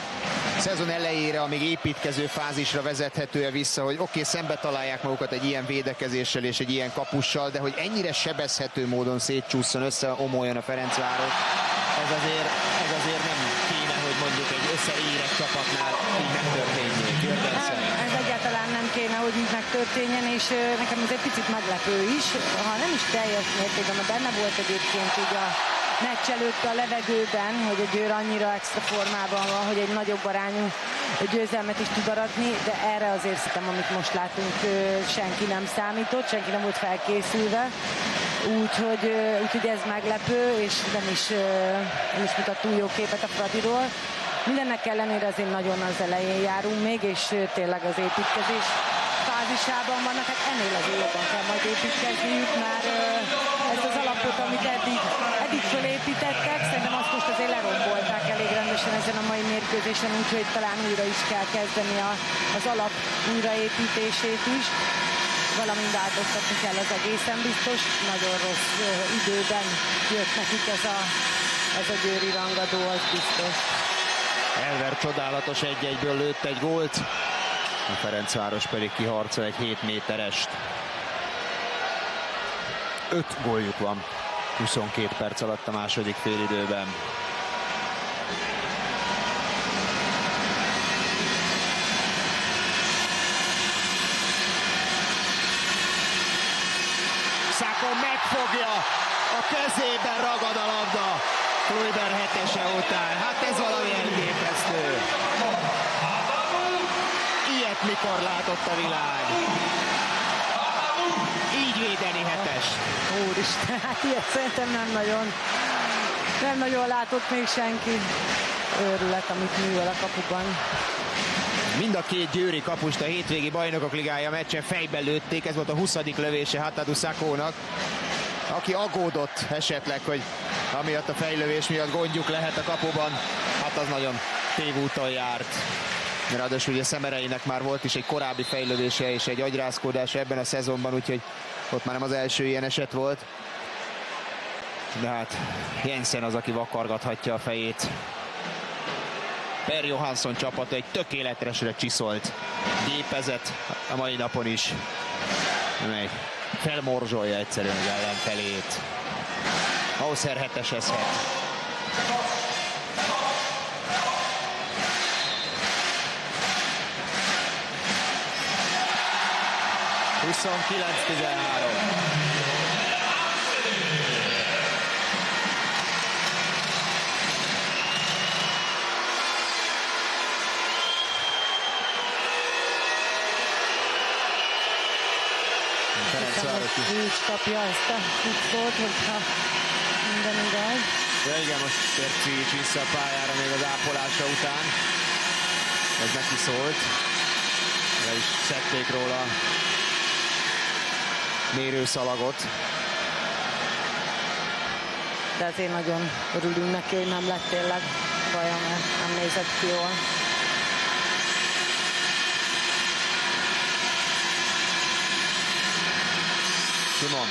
szezon elejére, amíg építkező fázisra vezethető-e vissza, hogy oké, szembe találják magukat egy ilyen védekezéssel és egy ilyen kapussal, de hogy ennyire sebezhető módon szétcsúszson, összeomoljon a Ferencváros, ez azért nem kéne, hogy mondjuk egy összeérett csapatnál így megtörténjék. Ez egyáltalán nem kéne, hogy így megtörténjen, és nekem ez egy picit meglepő is, ha nem is teljes mértékben, mert benne volt egyébként így a meccs előtt a levegőben, hogy a Győr annyira extra formában van, hogy egy nagyobb arányú győzelmet is tud aratni, de erre azért szerintem, amit most látunk, senki nem számított, senki nem volt felkészülve. Úgyhogy ez meglepő, és nem is mutat túl jó képet a Fradiról. Mindennek ellenére azért nagyon az elején járunk még, és tényleg az építkezés fázisában vannak, hát ennél azért jobban kell majd építkezniük, már ezt az alapot, amit eddig fölépítettek, szerintem azt most azért lerombolták elég rendesen ezen a mai mérkőzésen, úgyhogy talán újra is kell kezdeni az alap újraépítését is. Valamint változtatni kell, az egészen biztos. Nagyon rossz időben jött nekik ez a győri rangadó, az biztos. Elver csodálatos 1-1-ből lőtt egy gólt, a Ferencváros pedig kiharcol egy 7 méterest. 5 góljuk van 22 perc alatt a második félidőben. Sako megfogja, a kezében ragad a labda Kluiber 7-ese után. Hát ez valami elképesztő. Ilyet mikor látott a világ? Így védeni 7-es. Úristen, hát ilyet szerintem nem nagyon látott még senki. Őrület, amit művel a kapuban. Mind a két győri kapust a hétvégi Bajnokok Ligája meccsen fejben lőtték, ez volt a 20. lövése Hatadu Sakónak, aki aggódott esetleg, hogy amiatt a fejlövés miatt gondjuk lehet a kapuban, hát az nagyon tévúton járt. Ráadásul ugye Szemereinek már volt is egy korábbi fejlődése és egy agyrázkódása ebben a szezonban, úgyhogy ott már nem az első ilyen eset volt. De hát Jensen az, aki vakargathatja a fejét. Per Johansson csapata egy tökéletesre csiszolt gépezet a mai napon is. Amely felmorzsolja egyszerűen az ellenfelét. Hauser 7-esezhet. Így kapja ezt a futbót, hogyha minden igaz. De igen, most tért Cvijics vissza a pályára még az ápolása után. Ez neki szólt. Le is szedték róla a mérőszalagot. De azért nagyon örülünk neki, hogy nem lett tényleg baja, mert nem nézett ki jól. Simon.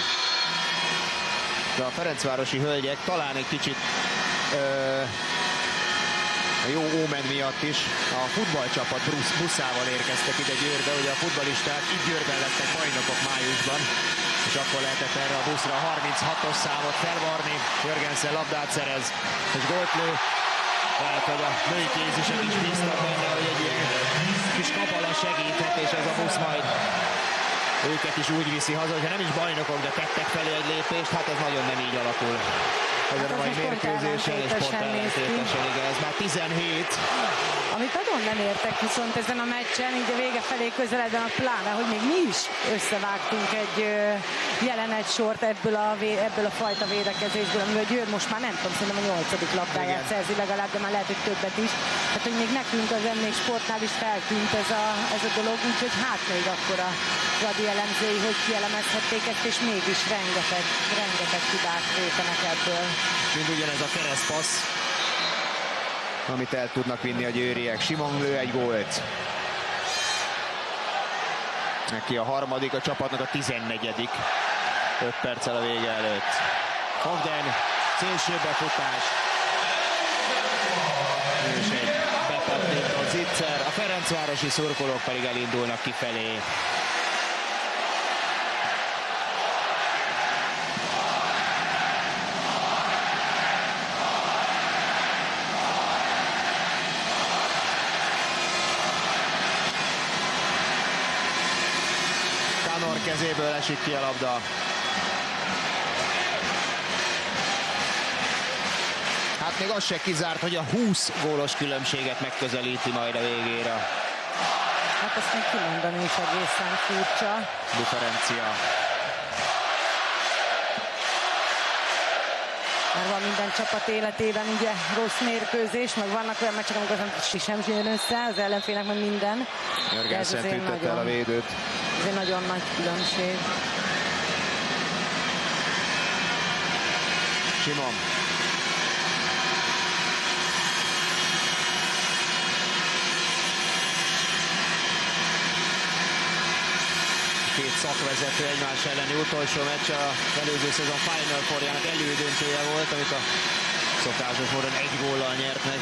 De a ferencvárosi hölgyek talán egy kicsit a jó ómen miatt is a futballcsapat buszával érkeztek ide Győrbe, ugye a futballisták itt Győrben lettek bajnokok májusban, és akkor lehetett erre a buszra a 36-os számot felvarni. Jörgensen labdát szerez, és gólt lő. Lehet, hogy a női kézisek is bíztak benne, hogy egy ilyen kis kabala segíthet, és ez a busz majd őket is úgy viszi haza, hogyha nem is bajnokok, de tettek felé egy lépést, hát ez nagyon nem így alakul. Ezen a mai mérkőzésen és pont ellentétesen, igen, ez már 17. Amit nagyon nem értek viszont ezen a meccsen, így a vége felé közeledve a pláne, hogy még mi is összevágtunk egy jelenetsort ebből a fajta védekezésből, amivel Győr most már nem tudom, szerintem a 8. labdáját szerzi legalább, de már lehet, hogy többet is. Tehát, hogy még nekünk az ennél sportnál is feltűnt ez a dolog, úgyhogy hát még akkor a Radi elemzői, hogy kielemezhették ezt, és mégis rengeteg hibát vétenek ebből. Mind ugyanez a keresztpassz, amit el tudnak vinni a győriek. Simon lő egy gólt. Neki a harmadik, a csapatnak a 14. 5 perccel a vége előtt. Fogden, szélső befutás. És egy bepattintott Zicser. A ferencvárosi szurkolók pedig elindulnak kifelé. Kezéből esik ki a labda. Hát még az se kizárt, hogy a 20 gólos különbséget megközelíti majd a végére. Hát ezt még kimondani is egészen furcsa. Differencia. Mert van minden csapat életében ugye rossz mérkőzés, meg vannak olyan meccsek, amikor sem jön össze, az ellenfélnek meg minden. Jörgensen tüntette el a védőt. Ez egy nagyon nagy különbség. Simon. Két szakvezető egymás elleni utolsó meccs az előző szezon Final Fourjának elődöntője volt, amit a szokásos módon 1 góllal nyert meg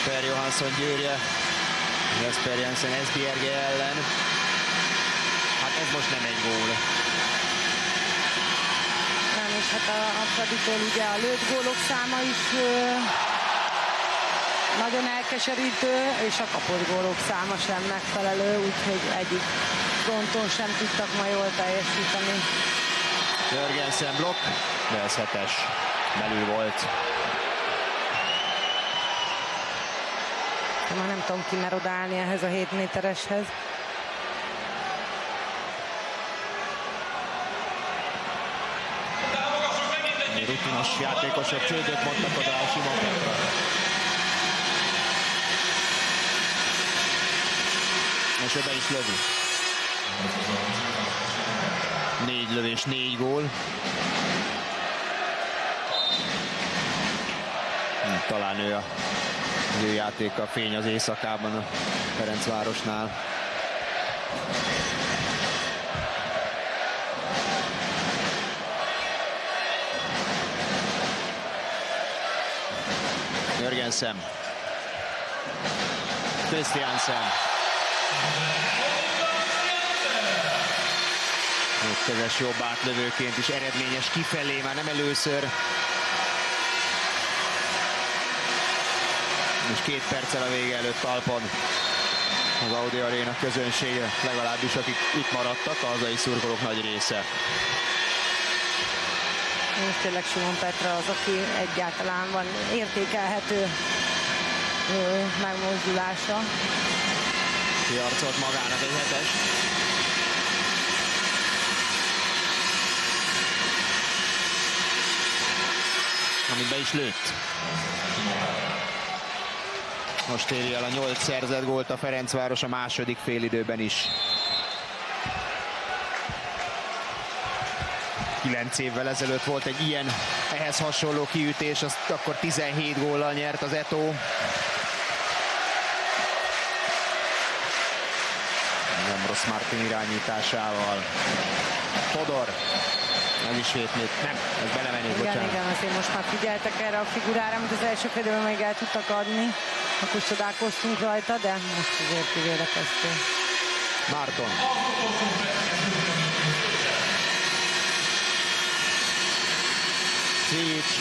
Per Johansson Győrje Jesper Jensen Esbjerge ellen. Hát ez most nem egy gól. Nem, és hát a Fraditól ugye a lőtt gólok száma is nagyon elkeserítő, és a kapott gólok száma sem megfelelő, úgyhogy egyik fronton sem tudtak ma jól teljesíteni. Jörgensen blokk, de ez 7-es. Belül volt. De már nem tudom, ki mer odaállni ehhez a 7 métereshez. Rutinos játékosok csődöt mondtak oda a Simon Petra. És ő be is lövi. 4 lövés, 4 gól. Talán ő a Az ő játéka a fény az éjszakában a Ferencvárosnál. Jörgensen. Christiansen. Ötkezes jobb átlövőként is eredményes kifelé, már nem először. És 2 perccel a vége előtt talpon az Audi Arena közönsége, legalábbis akik itt maradtak, a hazai szurkolók nagy része. És tényleg Simon Petra az, aki egyáltalán van értékelhető megmozdulása. Kiarcolt magának egy 7-es. Amit be is lőtt. Most éri el a 8 szerzett gólt a Ferencváros a második félidőben is. 9 évvel ezelőtt volt egy ilyen, ehhez hasonló kiütés, azt akkor 17 góllal nyert az Eto. Ambros Martin irányításával. Todor. Ez is 7 méter. Nem, ez belemennék, bocsánat. Igen, azért most már figyeltek erre a figurára, amit az első félidőben még el tudtak adni. Akkor csodálkoztunk rajta, de most azért kivédekeztő. Márton. Cvics.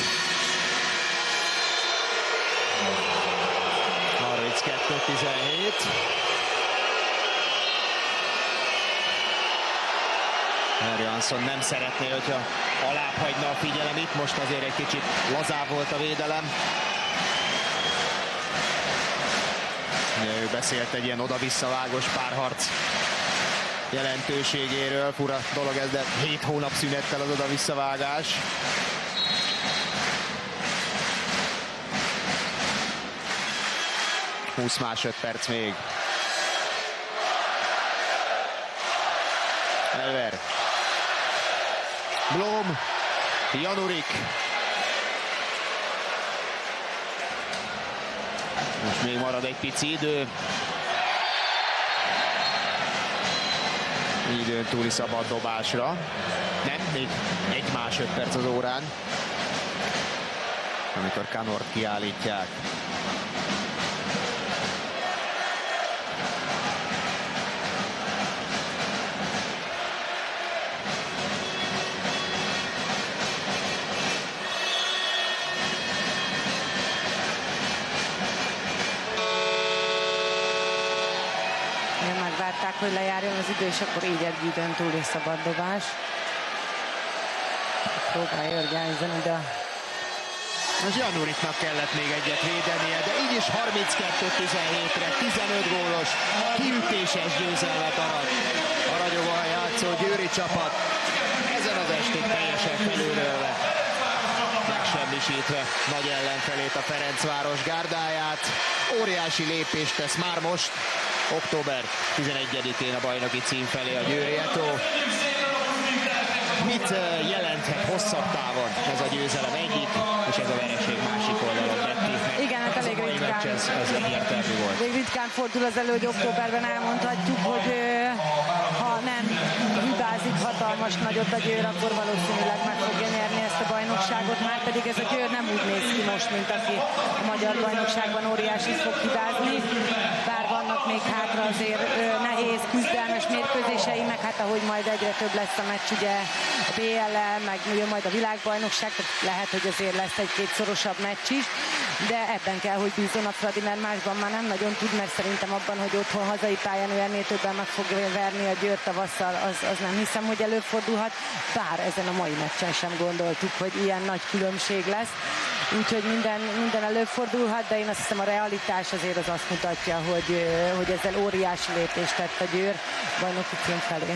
32-17. Jansson nem szeretné, hogyha alább hagyna a figyelem itt, most azért egy kicsit lazább volt a védelem. Ő beszélt egy ilyen oda-visszavágos párharc jelentőségéről. Fura dolog ez, de 7 hónap szünettel az oda-visszavágás. Húsz másodperc még. Elver. Blom. Janurik. Most még marad egy pici idő. Időn túli szabad dobásra. Nem, még 1 másodperc az órán. Amikor Kanort kiállítják. Hogy lejárjon az idő, és akkor így egy időn túli szabad dobás. Próbálja Jörgensen ide. Most Januriknak kellett még egyet védenie, de így is 32-17-re 15 gólos, kiütéses győzelmet arat a ragyogóan játszó győri csapat. Ezen az estén teljesen felülrölve, megsemmisítve nagy ellenfelét, a Ferencváros gárdáját. Óriási lépést tesz már most, október 11-én a bajnoki cím felé a Győri Eto. Mit jelenthet hosszabb távon ez a győzelem egyik, és ez a vereség másik oldalon Betty? Igen, hát elég ritkán. Ez egyértelmű volt. Elég ritkán fordul az elő, hogy októberben elmondhatjuk, hogy ha nem hibázik hatalmas nagyot a Győr, akkor valószínűleg meg fogja nyerni ezt a bajnokságot. Már pedig ez a Győr nem úgy néz ki most, mint aki a magyar bajnokságban óriásit fog hibázni. Bár vannak még hátra azért nehéz, küzdelmes mérkőzései, meg hát ahogy majd egyre több lesz a meccs, ugye a BL-el, meg jön majd a világbajnokság, tehát lehet, hogy azért lesz egy-két szorosabb meccs is, de ebben kell, hogy bízzon a Fradi, mert másban már nem nagyon tud, mert szerintem abban, hogy otthon hazai pályán ő ennél többen meg fogja verni a Győrt tavasszal, az nem hiszem, hogy előfordulhat, bár ezen a mai meccsen sem gondoltuk, hogy ilyen nagy különbség lesz. Úgyhogy minden előfordulhat, de én azt hiszem, a realitás azért azt mutatja, hogy ezzel óriási lépést tett a Győr bajnoki cím felé.